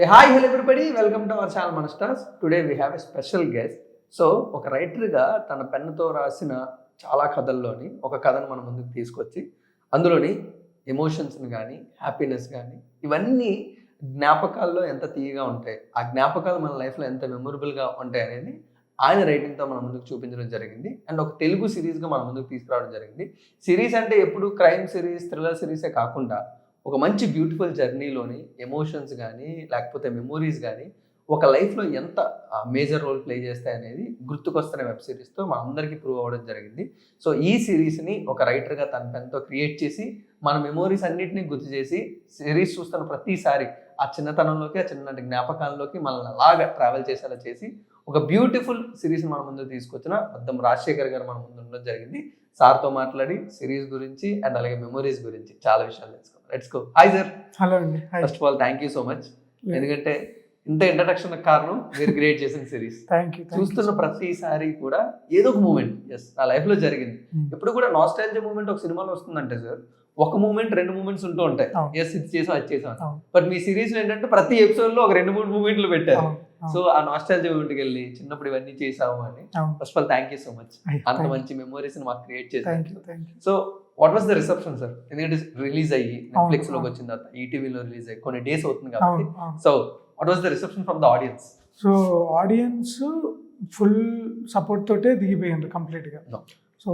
Hey, hi, hello everybody. Welcome to our channel Manstars. Today we have a special guest. So ఒక రైటర్గా తన పెన్నుతో రాసిన చాలా కథల్లోని ఒక కథను మన ముందుకు తీసుకొచ్చి అందులోని ఎమోషన్స్ని కానీ హ్యాపీనెస్ కానీ ఇవన్నీ జ్ఞాపకాల్లో ఎంత తీయగా ఉంటాయి, ఆ జ్ఞాపకాలు మన లైఫ్లో ఎంత మెమొరబుల్గా ఉంటాయి అనేది ఆయన రైటింగ్తో మన ముందుకు చూపించడం జరిగింది. అండ్ ఒక తెలుగు సిరీస్గా మన ముందుకు తీసుకురావడం జరిగింది. సిరీస్ అంటే ఎప్పుడు క్రైమ్ సిరీస్, థ్రిల్లర్ సిరీసే కాకుండా ఒక మంచి బ్యూటిఫుల్ జర్నీలోని ఎమోషన్స్ కానీ లేకపోతే మెమోరీస్ కానీ ఒక లైఫ్లో ఎంత మేజర్ రోల్ ప్లే చేస్తాయి అనేది గుర్తుకొస్తున్న వెబ్ సిరీస్తో మా అందరికీ ప్రూవ్ అవ్వడం జరిగింది. సో ఈ సిరీస్ని ఒక రైటర్గా తన పెన్తో క్రియేట్ చేసి మన మెమోరీస్ అన్నింటినీ గుర్తు చేసి సిరీస్ చూస్తున్న ప్రతిసారి ఆ చిన్నతనంలోకి, ఆ చిన్నటి జ్ఞాపకాల్లోకి మనల్ని అలాగా ట్రావెల్ చేసేలా చేసి ఒక బ్యూటిఫుల్ సిరీస్ మన ముందు తీసుకొచ్చిన అద్దం రాజశేఖర్ గారు మన ముందు ఉండడం జరిగింది. సార్తో మాట్లాడి సిరీస్ గురించి అండ్ అలాగే మెమోరీస్ గురించి చాలా విషయాలు తెలుసుకుందాం. Let's go. Hi sir. Hello అండి. First of all thank you so much. ఎందుకంటే ఇంత ఇంట్రడక్షన్ కారణం మీరు క్రియేట్ చేసిన సిరీస్. Thank you. చూస్తున్న ప్రతిసారి కూడా ఏదో ఒక మూమెంట్ నా లైఫ్ లో జరిగింది. ఎప్పుడు కూడా నాస్టాల్జియా మూమెంట్ ఒక సినిమాలో వస్తుందంటే సార్ ఒక మూమెంట్, రెండు మూమెంట్స్ ఉంటూ ఉంటాయి. ఎస్, ఇది చేసాం, అది చేసాం. బట్ మీ సిరీస్ లో ఏంటంటే ప్రతి ఎపిసోడ్ లో ఒక 2-3 మూమెంట్లు పెట్టారు. సో ఆ నాస్టాల్జియా మూమెంట్కి వెళ్ళి చిన్నప్పుడు ఇవన్నీ చేసాము అని first of all thank you so much. అంత మంచి మెమోరీస్ మాకు క్రియేట్ చేశారు. So what was the reception sir? ఎందుకంటే రిలీజ్ అయ్యి నెట్ఫ్లిక్స్ లోకి వచ్చిన తర్వాత ఈటీవీలో రిలీజ్ అయ్యి కొన్ని డేస్ అవుతుంది కాబట్టి, so what was the reception from the audience? So audience full support తోటే దిగిపోయింది కంప్లీట్గా. సో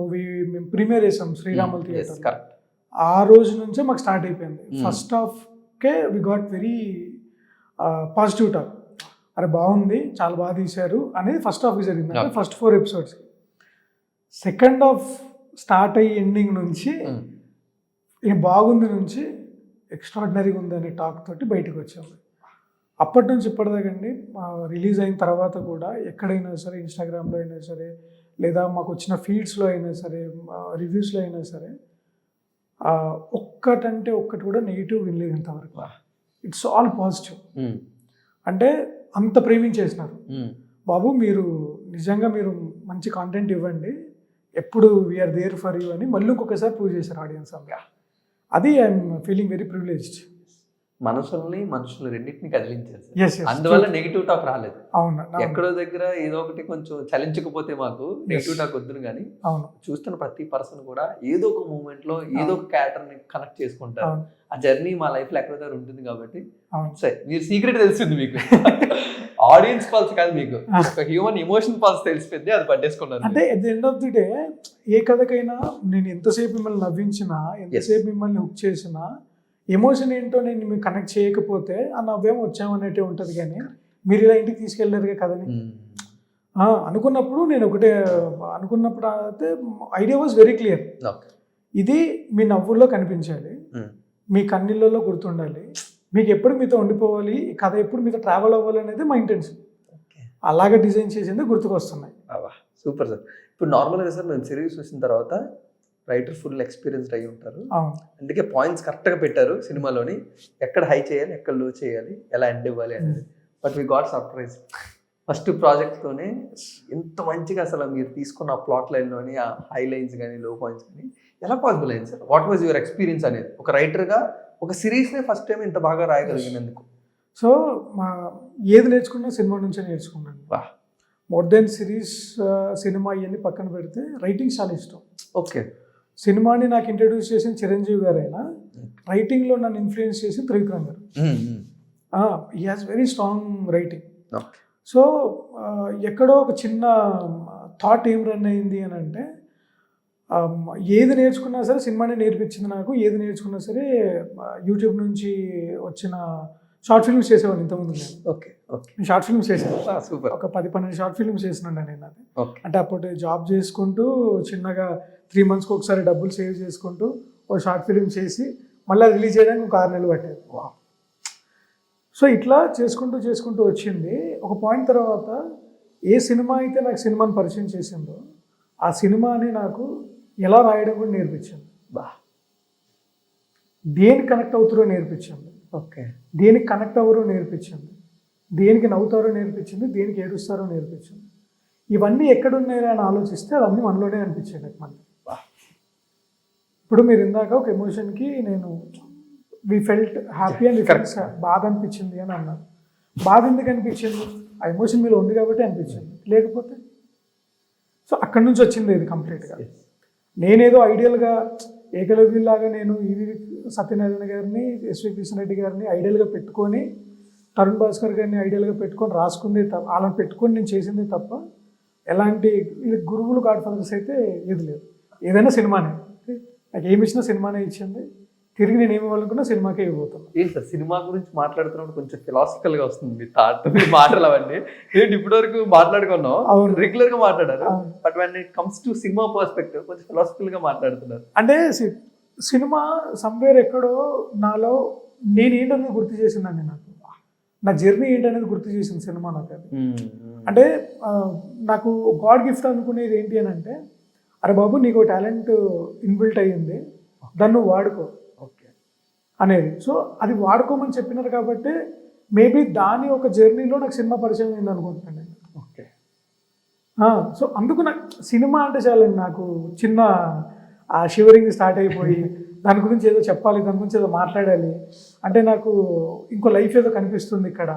మేము ప్రీమియర్ చేసాం శ్రీరాములు థియేటర్. కరెక్ట్. ఆ రోజు నుంచే మాకు స్టార్ట్ అయిపోయింది. ఫస్ట్ హాఫ్కే we got very positive talk. అరే బాగుంది, చాలా బాగా తీశారు అనేది ఫస్ట్ హాఫ్కి జరిగింది. అంటే first 4 episodes. Second half start అయ్యి ఎండింగ్ నుంచి బాగుంది నుంచి ఎక్స్ట్రాడినరీగా ఉంది అనే టాక్ తోటి బయటకు వచ్చాము. అప్పటి నుంచి ఇప్పటిదాకండి రిలీజ్ అయిన తర్వాత కూడా ఎక్కడైనా సరే, ఇన్స్టాగ్రామ్లో అయినా సరే, లేదా మాకు వచ్చిన ఫీడ్స్లో అయినా సరే, రివ్యూస్లో అయినా సరే, ఒక్కటంటే ఒక్కటి కూడా నెగిటివ్ వినలేదు ఇంతవరకు. It's all positive. అంటే అంత ప్రేమించేసినారు. బాబు మీరు నిజంగా మీరు మంచి కాంటెంట్ ఇవ్వండి, ఎప్పుడు వీఆర్ దేర్ ఫర్ యూ అని మళ్ళీ ఇంకొకసారి ప్రూవ్ చేశారు ఆడియన్స్ అంతా. అది ఐఎమ్ ఫీలింగ్ వెరీ ప్రివిలేజ్డ్. మనుషులు రెండింటిని కదిలించారు. అందువల్ల నెగిటివ్ టాక్ రాలేదు. అవును. ఎక్కడో దగ్గర ఏదో ఒకటి కొంచెం చలించకపోతే మాకు నెగిటివ్ టాక్ వద్దును కానీ, చూస్తున్న ప్రతి పర్సన్ కూడా ఏదో ఒక మూమెంట్ లో ఏదో ఒక క్యారెక్టర్ ని కనెక్ట్ చేసుకుంటారు. ఆ జర్నీ మా లైఫ్ లో ఎక్కడో దగ్గర ఉంటుంది కాబట్టి సరే మీరు సీక్రెట్ తెలిసింది మీకు. ఆడియన్స్ పల్స్ కాదు, మీకు హ్యూమన్ ఎమోషన్ పల్స్ తెలిసిపోయింది, అది పట్టేసుకున్నారు. అంటే at the end of the day ఏ కథకైనా నేను ఎంతసేపు మిమ్మల్ని నవ్వించినా, ఎంతసేపు మిమ్మల్ని హుక్ చేసినా, ఎమోషన్ ఏంటో నేను మీకు కనెక్ట్ చేయకపోతే ఆ నవ్వేమో వచ్చామనేటే ఉంటుంది. కానీ మీరు ఇలా ఇంటికి తీసుకెళ్ళారుగా కదని అనుకున్నప్పుడు నేను ఒకటే అనుకున్నప్పుడు అయితే ఐడియా వాజ్ వెరీ క్లియర్. ఇది మీ నవ్వుల్లో కనిపించాలి, మీ కన్నీళ్ళలో గుర్తుండాలి, మీకు ఎప్పుడు మీతో ఉండిపోవాలి, ఈ కథ ఎప్పుడు మీతో ట్రావెల్ అవ్వాలి అనేది మా ఇంటెన్షన్. అలాగే డిజైన్ చేసింది గుర్తుకొస్తున్నాయి. Super sir. ఇప్పుడు నార్మల్గా సార్ మేము సిరీస్ చూసిన తర్వాత రైటర్ ఫుల్ ఎక్స్పీరియన్స్డ్ అయి ఉంటారు, అందుకే పాయింట్స్ కరెక్ట్గా పెట్టారు సినిమాలోని, ఎక్కడ హై చేయాలి, ఎక్కడ లో చేయాలి, ఎలా ఎండ్ ఇవ్వాలి అనేది. But we got surprise. First ప్రాజెక్ట్తోనే ఎంత మంచిగా అసలు మీరు తీసుకున్న ఆ ప్లాట్ లైన్లోని ఆ హై లైన్స్ కానీ లో పాయింట్స్ కానీ ఎలా పాసిబుల్ అయింది sir? What was your experience అనేది ఒక రైటర్గా ఒక సిరీస్నే ఫస్ట్ టైం ఇంత బాగా రాయగలిగినందుకు? సో ఏది నేర్చుకున్నా సినిమా నుంచే నేర్చుకున్నాను. మోర్ దెన్ సిరీస్, సినిమా ఇవన్నీ పక్కన పెడితే రైటింగ్ చాలా ఇష్టం. ఓకే. సినిమాని నాకు ఇంట్రడ్యూస్ చేసిన చిరంజీవి గారు అయినా, రైటింగ్లో నన్ను ఇన్ఫ్లుయెన్స్ చేసిన త్రివిక్రమ్ గారు. He has very strong writing. So ఎక్కడో ఒక చిన్న థాట్ ఏం రన్ అయింది అని అంటే, ఏది నేర్చుకున్నా సరే సినిమానే నేర్పించింది నాకు. ఏది నేర్చుకున్నా సరే యూట్యూబ్ నుంచి వచ్చిన షార్ట్ ఫిల్మ్స్ చేసేవాడిని ఇంతకుముందు నేను. ఓకే. నేను షార్ట్ ఫిల్మ్స్ చేశాను. సూపర్. ఒక 10-12 షార్ట్ ఫిల్మ్స్ చేసినాను నేను. అది అంటే అప్పుడు జాబ్ చేసుకుంటూ చిన్నగా 3 monthsకి ఒకసారి డబ్బులు సేవ్ చేసుకుంటూ ఒక షార్ట్ ఫిల్మ్ చేసి మళ్ళీ రిలీజ్ చేయడానికి ఒక 6 నెలలు పట్టేది. సో ఇట్లా చేసుకుంటూ వచ్చింది. ఒక పాయింట్ తర్వాత ఏ సినిమా అయితే నాకు సినిమాని పరిచయం చేసిందో ఆ సినిమాని నాకు ఎలా రాయడం కూడా నేర్పించింది. దేనికి కనెక్ట్ అవుతారో నేర్పించింది. ఓకే. దేనికి కనెక్ట్ అవ్వరో నేర్పించింది. దేనికి నవ్వుతారో నేర్పించింది. దేనికి ఏడుస్తారో నేర్పించింది. ఇవన్నీ ఎక్కడున్నాయో అని ఆలోచిస్తే అవన్నీ మనలోనే అనిపించాయి నాకు. మళ్ళీ ఇప్పుడు మీరు ఇందాక ఒక ఎమోషన్కి నేను వి ఫెల్ట్ హ్యాపీ అండ్ బాధ అనిపించింది అని అన్నారు. బాధ ఎందుకు అనిపించింది? ఆ ఎమోషన్ మీలో ఉంది కాబట్టి అనిపించింది, లేకపోతే సో అక్కడి నుంచి వచ్చింది ఇది కంప్లీట్గా. నేనేదో ఐడియల్గా ఏకలవ్యులాగా నేను ఈవి సత్యనారాయణ గారిని, ఎస్వి కృష్ణారెడ్డి గారిని ఐడియల్గా పెట్టుకొని, తరుణ్ భాస్కర్ గారిని ఐడియల్గా పెట్టుకొని రాసుకుంది తప్ప, అలా పెట్టుకొని నేను చేసింది తప్ప ఎలాంటి ఇది గురువులు గాడ్ ఫాదర్స్ అయితే ఏది లేదు. ఏదైనా సినిమానే, నాకు ఏమి ఇచ్చినా సినిమానే ఇచ్చింది. తిరిగి నేను ఏమి ఇవ్వాలనుకున్నా సినిమాకే ఇవ్వబోతున్నాను. ఏంటి సార్ సినిమా గురించి మాట్లాడుతున్నప్పుడు కొంచెం ఫిలాసఫికల్ గా వస్తుంది మీ థాట్, మీ మాటలు అవన్నీ. ఏంటి ఇప్పటి వరకు మాట్లాడుకున్నాం, అవును. రెగ్యులర్ గా మాట్లాడారు, అవును. But when it comes to cinema perspective కొంచెం ఫిలాసఫికల్ గా మాట్లాడుతున్నారు. అంటే సినిమా సమ్వేర్ ఎక్కడో నాలో నేనేంటనేది గుర్తు చేసిందండి. నా జర్నీ ఏంటనేది గుర్తు చేసింది సినిమా నాకు. అది అంటే నాకు గాడ్ గిఫ్ట్ అనుకునేది ఏంటి అని అంటే, అరే బాబు నీకు టాలెంట్ ఇన్బిల్ట్ అయ్యింది, దాన్ని నువ్వు వాడుకో అనేది. సో అది వాడుకోమని చెప్పినారు కాబట్టి మేబీ దాని ఒక జర్నీలో నాకు సినిమా పరిచయం అయింది అనుకుంటున్నాను నేను. ఓకే. సో అందుకు నాకు సినిమా అంటే చాలండి. నాకు చిన్న ఆ షివరింగ్ స్టార్ట్ అయిపోయి దాని గురించి ఏదో చెప్పాలి, దాని గురించి ఏదో మాట్లాడాలి అంటే నాకు ఇంకో లైఫ్ ఏదో కనిపిస్తుంది ఇక్కడ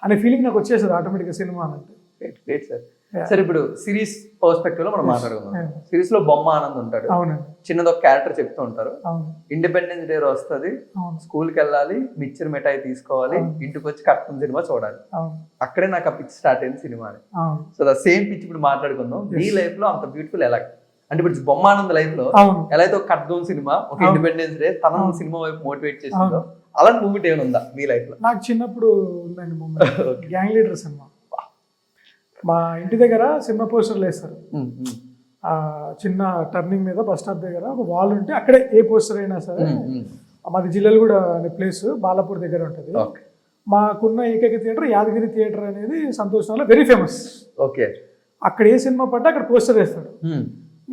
అనే ఫీలింగ్ నాకు వచ్చేస్తుంది ఆటోమేటిక్గా సినిమా అంటే. Great sir. సార్ ఇప్పుడు సిరీస్ పర్స్పెక్టివ్ లో మనం మాట్లాడుకుందాం. సిరీస్ లో బొమ్మ ఆనంద్ ఉంటాడు, అవునండి, చిన్నది ఒక క్యారెక్టర్ చెప్తూ ఉంటారు. అవును, ఇండిపెండెన్స్ డే వస్తుంది, అవును, స్కూల్కి వెళ్ళాలి, మిక్చర్ మిఠాయి తీసుకోవాలి, ఇంటికి వచ్చి కట్టం సినిమా చూడాలి. అవును, అక్కడే నాకు ఆ పిచ్ స్టార్ట్ అయింది సినిమా. అవును. సో ద సేమ్ పిచ్ ఇప్పుడు మాట్లాడుకుందాం. మీ లైఫ్ లో అంత బ్యూటిఫుల్ ఎలా అంటే ఇప్పుడు బొమ్మానంద్ లైఫ్ లో అవును. ఎలా అయితే ఒక కట్గం సినిమా, ఒక ఇండిపెండెన్స్ డే తన సినిమా వైపు మోటివేట్ చేసిందో అలాంటి మూమెంట్ ఏమైనా ఉందా మీ లైఫ్ లో? నాకు చిన్నప్పుడు ఉందండి మూమెంట్, గ్యాంగ్ లీడర్ సినిమా. మా ఇంటి దగ్గర సినిమా పోస్టర్లు వేస్తారు, చిన్న టర్నింగ్ మీద బస్ స్టాప్ దగ్గర ఒక వాల్ ఉంటే అక్కడే ఏ పోస్టర్ అయినా సరే. మాది జిల్లాలు కూడా అనే ప్లేస్ బాలాపూర్ దగ్గర ఉంటుంది. మాకున్న ఏకైక థియేటర్ యాదగిరి థియేటర్ అనేది సంతోష్ నగర్లో వెరీ ఫేమస్. ఓకే. అక్కడ ఏ సినిమా పడ్డా అక్కడ పోస్టర్ వేస్తాడు.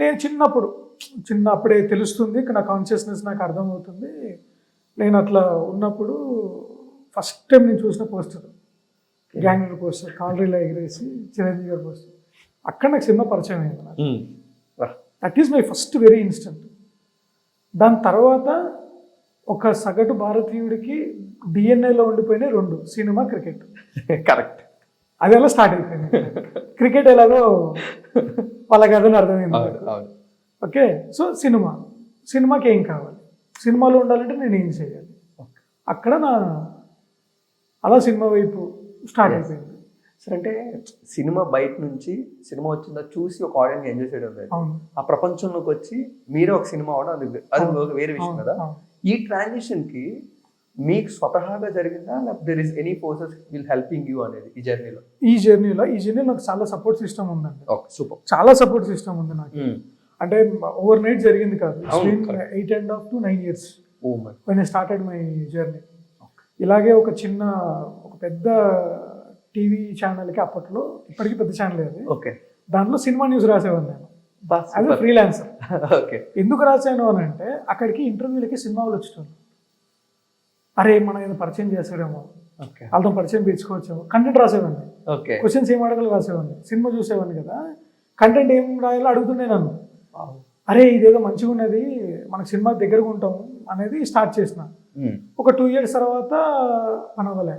నేను చిన్నప్పుడే తెలుస్తుంది, నా కాన్షియస్నెస్ నాకు అర్థమవుతుంది. నేను అట్లా ఉన్నప్పుడు ఫస్ట్ టైం నేను చూసిన పోస్టర్ గ్యాంగ్ పోస్టర్, కాలరీలో ఎగిరేసి చిరంజీవి గారి పోస్టర్. అక్కడ నాకు సినిమా పరిచయం అయింది. నాకు that is my first very instant. దాని తర్వాత ఒక సగటు భారతీయుడికి డిఎన్ఏలో ఉండిపోయిన రెండు, సినిమా, క్రికెట్. కరెక్ట్. అది ఎలా స్టార్ట్ అయిపోయింది. క్రికెట్ ఎలాగో వాళ్ళకి అదని అర్థమైంది. ఓకే. సో సినిమాకి ఏం కావాలి, సినిమాలో ఉండాలంటే నేను ఏం చేయాలి, అక్కడ అలా సినిమా వైపు స్టార్ట్ అయిపోయింది. సరే, అంటే సినిమా బయట నుంచి సినిమా వచ్చిందా చూసి ఒక ఆడియన్స్ ఎంజాయ్ చేయడం లేదు, ఆ ప్రపంచంలోకి వచ్చి మీరే ఒక సినిమా అవడం అది ఒక వేరే విషయం కదా. ఈ ట్రాన్సిషన్ కి మీకు స్వతహాగా జరిగిందా, లేకపోతే there is any forces will helping you అనేది ఈ జర్నీలో? ఈ జర్నీలో నాకు చాలా సపోర్ట్ సిస్టమ్ ఉందండి. సూపర్. చాలా సపోర్ట్ సిస్టమ్ ఉంది నాకు. అంటే ఓవర్ నైట్ జరిగింది కాదు. 8.5 to 9 years when I started my journey. ఇలాగే ఒక పెద్ద టీవీ ఛానల్కి అప్పట్లో, ఇప్పటికీ పెద్ద ఛానల్ అది, ఓకే, దాంట్లో సినిమా న్యూస్ రాసేవాడిని నేను యాజ్ అ ఫ్రీలాన్సర్. ఓకే. ఎందుకు రాశాను అని అంటే అక్కడికి ఇంటర్వ్యూలకి సినిమా వాళ్ళు వచ్చేటోళ్ళు. అరే మనం ఏదో పరిచయం చేస్తాడేమో, వాళ్ళతో పరిచయం పెంచుకోవచ్చేమో, కంటెంట్ రాసేవాడిని. ఓకే. క్వశ్చన్స్ ఏం అడగాలి రాసేవాడిని. సినిమా చూసేవాడిని కదా, కంటెంట్ ఏం రాయాలో అడుగుతుండే నన్ను. అరే ఇదేదో మంచిగా ఉన్నది, మనకు సినిమా దగ్గరగా ఉంటాం అనేది స్టార్ట్ చేసిన. ఒక 2 years తర్వాత పని అవ్వలే.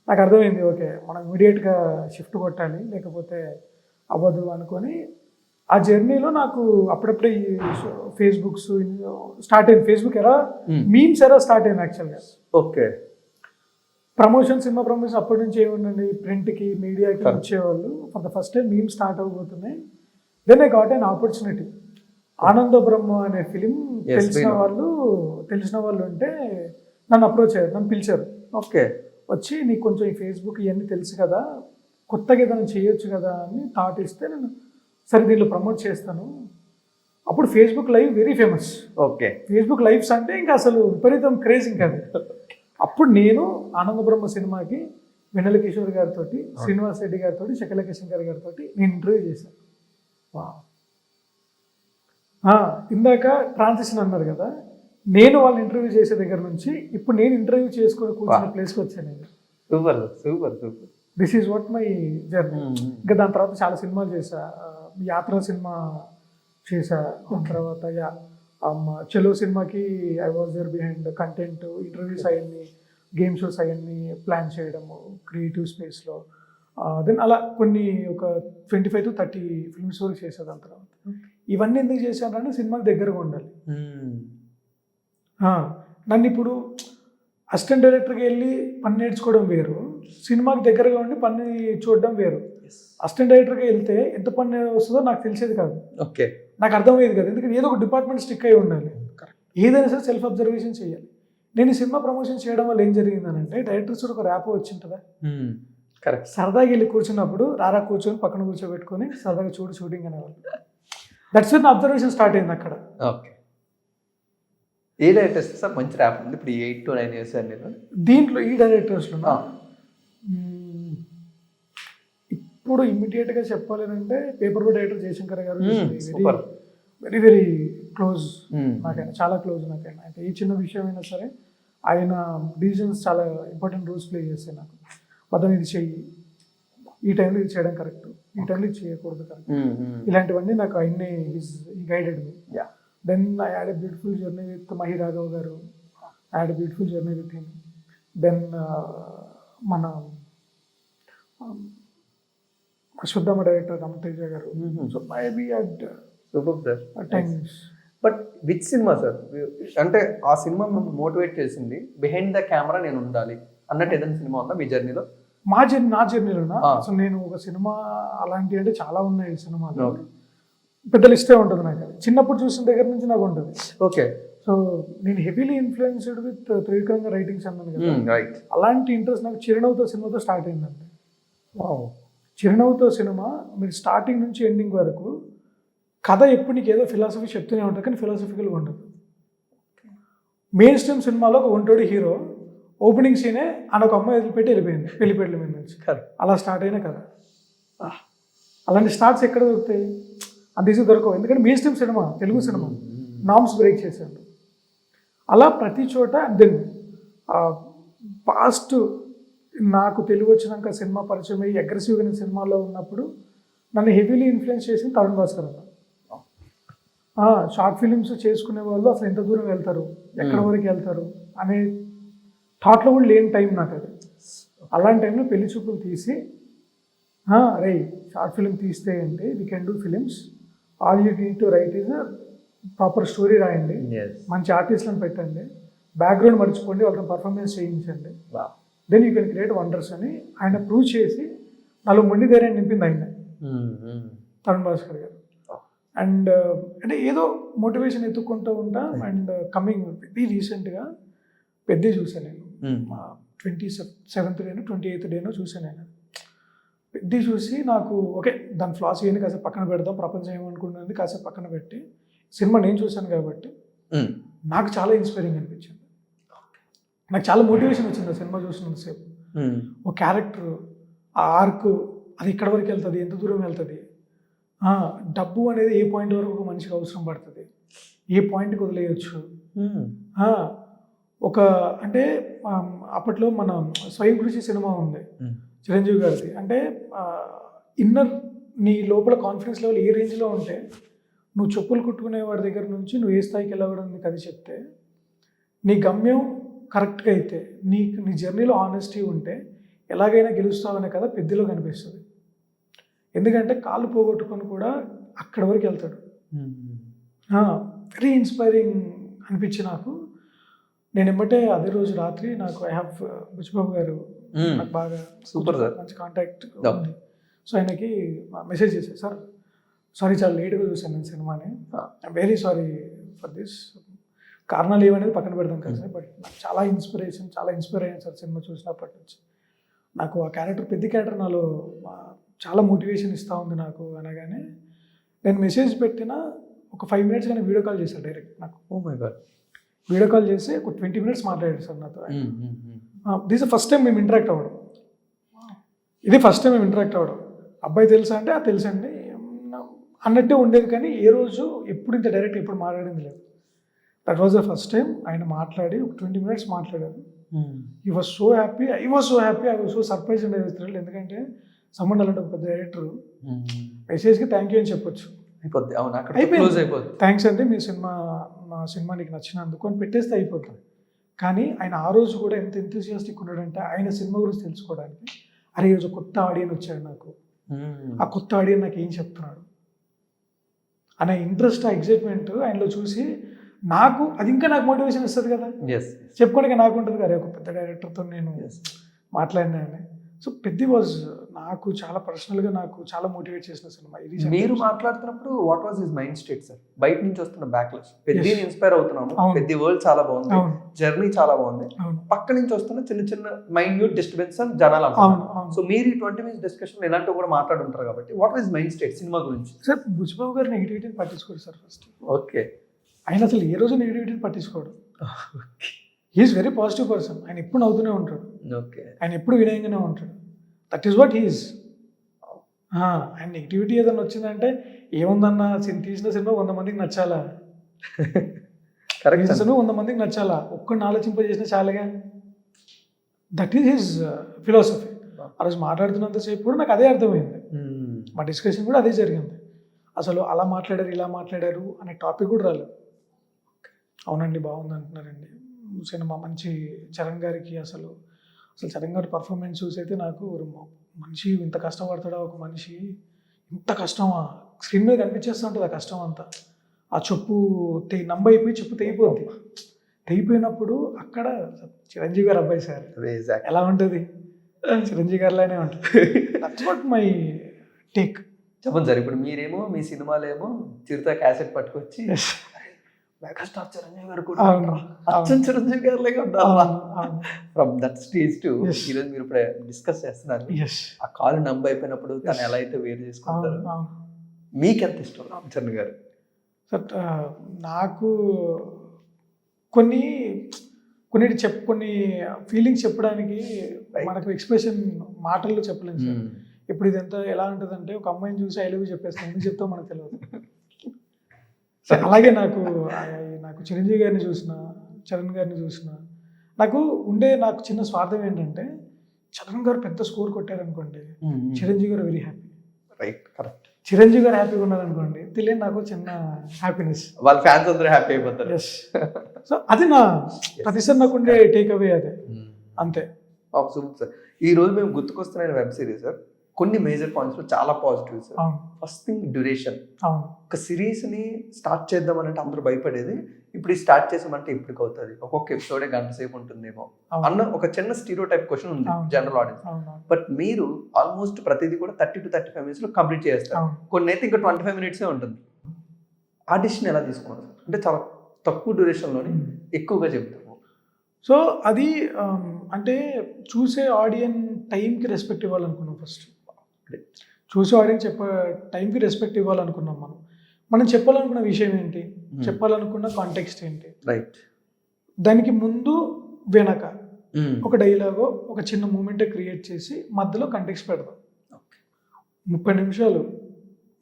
నాకు అర్థమైంది, ఓకే మనం ఇమీడియట్గా షిఫ్ట్ కొట్టాలి, లేకపోతే అవ్వదు అనుకొని ఆ జర్నీలో నాకు అప్పుడప్పుడే ఈ ఫేస్బుక్స్ స్టార్ట్ అయింది. ఫేస్బుక్ ఎరా, మీమ్స్ ఎరా స్టార్ట్ అయింది యాక్చువల్గా. ఓకే. సినిమా ప్రమోషన్ అప్పటి నుంచి ఏముందండి, ప్రింట్కి, మీడియాకి వచ్చేవాళ్ళు. For the first time memes start అవబోతున్నాయి. Then I got an opportunity. Ananda Brahma అనే ఫిలిం తెలిసిన వాళ్ళు ఉంటే నన్ను అప్రోచ్ అయ్యారు, నన్ను పిలిచారు. ఓకే. వచ్చి నీకు కొంచెం ఈ ఫేస్బుక్ ఇవన్నీ తెలుసు కదా, కొత్తగా ఏదైనా చేయొచ్చు కదా అని థాట్ ఇస్తే, నేను సరే దీనిలో ప్రమోట్ చేస్తాను. అప్పుడు Facebook live very famous. Okay. Facebook lives అంటే ఇంకా అసలు విపరీతం క్రేజ్ ఇంకా అది. అప్పుడు నేను ఆనంద బ్రహ్మ సినిమాకి వెన్నెల కిషోర్ గారితో, శ్రీనివాస్ రెడ్డి గారితో, శకలక శంకర్ గారితో నేను ఇంటర్వ్యూ చేశాను. ఇందాక ట్రాన్సిషన్ అన్నారు కదా, నేను వాళ్ళు ఇంటర్వ్యూ చేసే దగ్గర నుంచి ఇప్పుడు నేను ఇంటర్వ్యూ చేసుకొని కూర్చున్న ప్లేస్కి వచ్చాను. Super super super. This is what my journey. ఇంకా దాని తర్వాత చాలా సినిమాలు చేశా. యాత్ర సినిమా చేశా. దాని తర్వాత చలో సినిమాకి I was there behind content, interviews అయ్యింది. గేమ్ షోస్ అవన్నీ ప్లాన్ చేయడము క్రియేటివ్ స్పేస్లో. దెన్ అలా కొన్ని ఒక 25 to 30 ఫిల్మ్స్ వరకు చేసేది. దాని తర్వాత ఇవన్నీ ఎందుకు చేశానంటే సినిమాకి దగ్గరగా ఉండాలి. నన్ను ఇప్పుడు అసిస్టెంట్ డైరెక్టర్కి వెళ్ళి పని నేర్చుకోవడం వేరు, సినిమాకి దగ్గరగా ఉండి పని చూడడం వేరు. అసిస్టెంట్ డైరెక్టర్కి వెళ్తే ఎంత పని వస్తుందో నాకు తెలిసేది కాదు, ఓకే, నాకు అర్థమయ్యేది కాదు. ఎందుకంటే ఏదో ఒక డిపార్ట్మెంట్ స్టిక్ అయి ఉండాలి, ఏదైనా సరే సెల్ఫ్ అబ్జర్వేషన్ చేయాలి. నేను ఈ సినిమా ప్రమోషన్ చేయడం వల్ల ఏం జరిగిందనంటే డైరెక్టర్స్ ఒక ర్యాపో వచ్చింటుందా, కరెక్ట్, సరదాగా వెళ్ళి కూర్చున్నప్పుడు రారా కూర్చొని పక్కన కూర్చోబెట్టుకొని సరదాగా చూడు షూటింగ్ అనేవాళ్ళు. దట్స్ నా అబ్జర్వేషన్ స్టార్ట్ అయింది అక్కడ. ఓకే, ఏ డైరెక్టర్స్ సార్ మంచి ర్యాప్ ఉంది ఇప్పుడు 8 to 9 years నేను దీంట్లో ఈ డైరెక్టర్స్లో ఇప్పుడు ఇమ్మీడియట్గా చెప్పాలంటే పేపర్ బోర్డ్ డైరెక్టర్ జయశంకర్ గారు సూపర్, వెరీ వెరీ క్లోజ్ నాకైనా, చాలా క్లోజ్ నాకైనా. అంటే ఈ చిన్న విషయం అయినా సరే ఆయన డిసిజన్స్ చాలా ఇంపార్టెంట్ రోల్స్ ప్లే చేస్తాయి నాకు. పదం ఇది చెయ్యి, ఈ టైంలో ఇది చేయడం కరెక్ట్, ఈ టైంలో ఇది చేయకూడదు కరెక్ట్, ఇలాంటివన్నీ నాకు ఆయన్ని guided me. Then I had a beautiful journey with Mahi Raghav గారు, I had a beautiful journey with him. Then మన శుద్ధమ్మ డైరెక్టర్ రమతేజ గారు. So maybe at times. But which cinema sir అంటే ఆ సినిమా మోటివేట్ చేసింది బిహైండ్ ద కెమెరా నేను ఉండాలి అన్నట్టు ఏదైనా సినిమా ఉందా మీ జర్నీలో? నా జర్నీలోనా అసలు నేను ఒక సినిమా అలాంటివి అంటే చాలా ఉన్నాయి సినిమాలు, పెద్ద లిస్టే ఉంటుంది నాకు. చిన్నప్పుడు చూసిన దగ్గర నుంచి నాకు ఉంటుంది. ఓకే, సో నేను heavily influenced with Trivikrama writings అన్నాను కదా, రైట్. అలాంటి ఇంట్రెస్ట్ నాకు చిరునవ్వుతో సినిమాతో స్టార్ట్ అయిందండి. చిరునవ్వుతో సినిమా మీరు స్టార్టింగ్ నుంచి ఎండింగ్ వరకు కథ ఎప్పుడు నీకు ఏదో ఫిలాసఫీ చెప్తూనే ఉంటుంది, కానీ ఫిలాసఫికల్గా ఉంటుంది. మెయిన్ స్ట్రీమ్ సినిమాలో ఒక ఒంటోడి హీరో ఓపెనింగ్ సీనే అని ఒక అమ్మాయి వదిలిపెట్టి వెళ్ళిపోయింది పెళ్లిపేటల మీద నుంచి, అలా స్టార్ట్ అయినా కదా. అలాంటి స్టార్ట్స్ ఎక్కడ దొరుకుతాయి, అంత ఈజీ దొరకవు. ఎందుకంటే main stream cinema, Telugu cinema norms break చేశాడు. అలా ప్రతి చోట. దెన్ పాస్ట్ నాకు తెలుగు వచ్చినాక సినిమా పరిచయం అయ్యి అగ్రెసివ్గా నేను సినిమాలో ఉన్నప్పుడు నన్ను హెవీలీ ఇన్ఫ్లుయెన్స్ చేసింది తరుణ్ భాస్కర్ అన్న. షార్ట్ ఫిలిమ్స్ చేసుకునే వాళ్ళు అసలు ఎంత దూరం వెళ్తారు, ఎక్కడ వరకు వెళ్తారు అనే థాట్లో కూడా లేని టైం నాకు అది. అలాంటి టైంలో పెళ్లి చూపులు తీసి రే షార్ట్ ఫిలిం తీస్తే ఏంటి, we can do films, all you need to write is proper story రాయండి, మంచి ఆర్టిస్ట్లను పెట్టండి, బ్యాక్గ్రౌండ్ మర్చిపోండి, వాళ్ళతో పర్ఫార్మెన్స్ చేయించండి, then you can create wonders అని ఆయన ప్రూవ్ చేసి నాలో మొండి ధైర్యాన్ని నింపింది ఆయన తరుణ్ భాస్కర్ గారు. అండ్ అంటే ఏదో మోటివేషన్ ఎత్తుక్కుంటూ ఉంటా. అండ్ కమింగ్ వెరీ రీసెంట్గా పెద్ద చూసాను నేను, 27th డేనో 28th డేనో చూసాను నేను. పెద్ద చూసి నాకు ఓకే దాని ఫ్లాస్ ఏంటి కాసేపు పక్కన పెడదాం, ప్రపంచం ఏమనుకుంటుంది కాసేపు పక్కన పెట్టి సినిమా నేను చూశాను కాబట్టి నాకు చాలా ఇన్స్పైరింగ్ అనిపించింది, నాకు చాలా మోటివేషన్ వచ్చింది ఆ సినిమా చూసినంతసేపు. ఒక క్యారెక్టర్, ఆ ఆర్క్ అది ఎక్కడి వరకు వెళ్తుంది, ఎంత దూరం వెళ్తుంది, డబ్బు అనేది ఏ పాయింట్ వరకు ఒక మనిషికి అవసరం పడుతుంది, ఏ పాయింట్కి వదిలేయచ్చు. ఒక అంటే అప్పట్లో మన స్వయం కృషి సినిమా ఉంది చిరంజీవి గారిది. అంటే ఇన్నర్ నీ లోపల కాన్ఫిడెన్స్ లెవెల్ ఏ రేంజ్లో ఉంటే నువ్వు చెప్పులు కుట్టుకునే వాడి దగ్గర నుంచి నువ్వు ఏ స్థాయికి వెళ్ళగడం నీకు అది చెప్తే, నీ గమ్యం కరెక్ట్గా అయితే, నీ జర్నీలో ఆనెస్టీ ఉంటే ఎలాగైనా గెలుస్తావనే కదా పెద్దలో కనిపిస్తుంది. ఎందుకంటే కాళ్ళు పోగొట్టుకొని కూడా అక్కడి వరకు వెళ్తాడు. వెరీ ఇన్స్పైరింగ్ అనిపించి నాకు. నేను ఎమ్మటే అదే రోజు రాత్రి నాకు ఐ హ్యావ్ బుచ్చిబాబు గారు నాకు బాగా సూపర్ సార్ మంచి కాంటాక్ట్ ఉంది. సో ఆయనకి మెసేజ్ చేశాను, సార్ సారీ చాలా లేట్గా చూశాను నేను సినిమాని, I'm very sorry for this, కారణాలు ఏమనేది పక్కన పెడదాం కదా సార్, బట్ నాకు చాలా ఇన్స్పైర్ అయ్యాను సార్ సినిమా చూసినప్పటి నుంచి. నాకు ఆ క్యారెక్టర్ పెద్ద క్యారెక్టర్ నాలో చాలా మోటివేషన్ ఇస్తూ ఉంది నాకు అనగానే నేను మెసేజ్ పెట్టిన ఒక 5 minutes కానీ వీడియో కాల్ చేశాను డైరెక్ట్ నాకు. Oh my God, video call చేసి ఒక 20 minutes మాట్లాడాడు సార్ నాతో. దిస్ ఫస్ట్ టైం మేము ఇంటరాక్ట్ అవ్వడం, ఇది ఫస్ట్ టైం మేము ఇంటరాక్ట్ అవ్వడం. అబ్బాయి తెలుసా అంటే తెలుసండి అన్నట్టే ఉండేది, కానీ ఏ రోజు ఎప్పుడు ఇంత డైరెక్ట్ ఎప్పుడు మాట్లాడింది లేదు. That was the first time ఆయన మాట్లాడి ఒక 20 minutes మాట్లాడారు. ఈ was so happy, I was so surprise and I was thrilled. ఎందుకంటే సంబంధం అలాంటి ఒక పెద్ద డైరెక్టర్ మెసేజ్కి థ్యాంక్ యూ అని చెప్పొచ్చు, అయిపోయింది, థ్యాంక్స్ అండి మీ సినిమా నా సినిమా నీకు నచ్చినందుకు అని పెట్టేస్తే అయిపోతుంది. కానీ ఆయన ఆ రోజు కూడా ఎంత ఎంతూసియాస్టిక్ ఉన్నాడంటే ఆయన సినిమా గురించి తెలుసుకోవడానికి, అరే ఈరోజు కొత్త ఆడియన్ వచ్చాడు నాకు, ఆ కొత్త ఆడియన్ నాకు ఏం చెప్తున్నాడు అనే ఇంట్రెస్ట్, ఆ ఎగ్జైట్మెంట్ ఆయనలో చూసి నాకు అది ఇంకా నాకు మోటివేషన్ ఇస్తుంది కదా, చెప్పుకోవడానికి నాకు ఉంటుంది కదా ఒక పెద్ద డైరెక్టర్తో నేను మాట్లాడినాను. సో పెద్ద వాజ్ నాకు చాలా పర్సనల్గా నాకు చాలా మోటివేట్ చేసిన సినిమా ఇది. మీరు మాట్లాడుతున్నప్పుడు what was his mind state sir? బయట నుంచి వస్తున్న బ్యాక్లాష్, పెద్ద ఇన్స్పైర్ అవుతున్నాము, పెద్ద వరల్డ్ చాలా బాగుంది, జర్నీ చాలా బాగుంది, పక్క నుంచి వస్తున్న చిన్న చిన్న మైన్యూట్ డిస్టర్బెన్స్ అని జనాలు అంటున్నారు. సో మీరు ఈ 20 minutes డిస్కషన్ ఇలాంటివి కూడా మాట్లాడుంటారు కాబట్టి what was mind state cinema గురించి? సార్ బుచ్చిబాబు గారు నెగిటివిటీని పట్టించుకోడు సార్ ఫస్ట్. ఓకే. ఆయన అసలు ఏ రోజు నెగిటివిటీని పట్టించుకోడు. He's very positive person. ఆయన ఎప్పుడు నవ్వుతూనే ఉంటాడు, ఆయన ఎప్పుడు వినయంగానే ఉంటాడు. That is what he's. ఆయన నెగిటివిటీ ఏదైనా వచ్చిందంటే ఏముందన్న తీసిన సినిమా 100 మందికి నచ్చాలా, సినిమా 100 మందికి నచ్చాలా, ఒక్కడిని ఆలోచింపజేసిన చాలాగా. That is his philosophy. ఆ రోజు మాట్లాడుతున్నంతసేపు కూడా నాకు అదే అర్థమైంది, మా డిస్కషన్ కూడా అదే జరిగింది. అసలు అలా మాట్లాడారు ఇలా మాట్లాడారు అనే టాపిక్ కూడా రాలేదు. అవునండి బాగుంది అంటున్నారండి సినిమా, మంచి చరణ్ గారికి అసలు చరణ్ గారి పర్ఫార్మెన్స్ చూసి అయితే నాకు మనిషి ఇంత కష్టపడతాడా, ఒక మనిషి ఇంత కష్టమా, స్క్రీన్ మీద కనిపించేస్తూ ఉంటుంది ఆ కష్టం అంతా. ఆ చెప్పు నంబైపోయి చెప్పు తెగిపోద్ది, తెగిపోయినప్పుడు అక్కడ చిరంజీవి గారు అబ్బాయి సార్ ఎలా ఉంటుంది, చిరంజీవి గారిలానే ఉంటుంది. That's what my take. చెప్పండి సార్, ఇప్పుడు మీరేమో మీ సినిమాలేమో చిరుత క్యాసెట్ పట్టుకొచ్చి మెగాస్టార్ చిరంజీవి గారు కూడా అచ్చం చిరంజీవి గారులాగా ఉండాలి. ఫ్రమ్ దట్ స్టేజ్ టు ఈరోజు మీరు ఇప్పుడు డిస్కస్ చేస్తున్నారు. ఆ కాలు నంబ్ అయిపోయినప్పుడు తను ఎలా అయితే వేరు చేసుకుంటారు, మీకు ఎంత ఇష్టం రామ్ చరణ్ గారు? సార్ నాకు కొన్ని ఫీలింగ్స్ చెప్పడానికి మనకు ఎక్స్ప్రెషన్ మాటల్లో చెప్పలేము సార్. ఇప్పుడు ఇదంతా ఎలా ఉంటుందంటే ఒక అమ్మాయిని చూసి ఐ లవ్ యూ చెప్పేస్తాం, ఎందుకు చెప్తాం మనకు తెలియదు. అలాగే నాకు చిరంజీవి గారిని చూసిన, చరణ్ గారిని చూసిన నాకు చిన్న స్వార్థం ఏంటంటే చరణ్ గారు పెద్ద స్కోర్ కొట్టారనుకోండి, చిరంజీవి గారు very happy. Right, correct. Chiranjeevi గారు హ్యాపీగా ఉన్నారనుకోండి, తెలియని నాకు చిన్న హ్యాపీనెస్, వాళ్ళ ఫ్యాన్స్ అందరూ హ్యాపీ అయిపోతారు. ఎస్. సో అది నా ప్రతిసారి నాకు ఉండే టేక్ అవే అదే, అంతే. సార్ ఈ రోజు మేము గుర్తుకొస్తున్న వెబ్ సిరీస్ సార్ కొన్ని మేజర్ పాయింట్స్ చాలా positive sir. First thing duration. ఒక సిరీస్ ని స్టార్ట్ చేద్దామనంటే అందరూ భయపడేది, ఇప్పుడు స్టార్ట్ చేసామంటే ఇప్పటికి అవుతుంది, ఒక్కొక్క ఎపిసోడే గంట సేపు ఉంటుందేమో అన్న ఒక చిన్న స్టీరియోటైప్ క్వశ్చన్ ఉంది జనరల్ ఆడియన్స్. బట్ మీరు ఆల్మోస్ట్ ప్రతిదీ కూడా 30 to 35 minutes లో కంప్లీట్ చేస్తారు. కొన్ని అయితే ఇంకా 25 minutes ఉంటుంది. ఆ డిసిషన్ ఎలా తీసుకున్నారు సార్? అంటే చాలా తక్కువ డ్యూరేషన్ లోనే ఎక్కువగా చెప్తాము. సో అది అంటే చూసే ఆడియన్ టైంకి రెస్పెక్ట్ ఇవ్వాలనుకున్నాం. ఫస్ట్ చూసే ఆడియన్స్ టైంకి రెస్పెక్ట్ ఇవ్వాలనుకున్నాం. మనం చెప్పాలనుకున్న విషయం ఏంటి, చెప్పాలనుకున్న కాంటెక్స్ట్ ఏంటి, రైట్, దానికి ముందు వెనక ఒక డైలాగో ఒక చిన్న మూమెంట్ క్రియేట్ చేసి మధ్యలో కంటెక్స్ట్ పెడదాం. 30 నిమిషాలు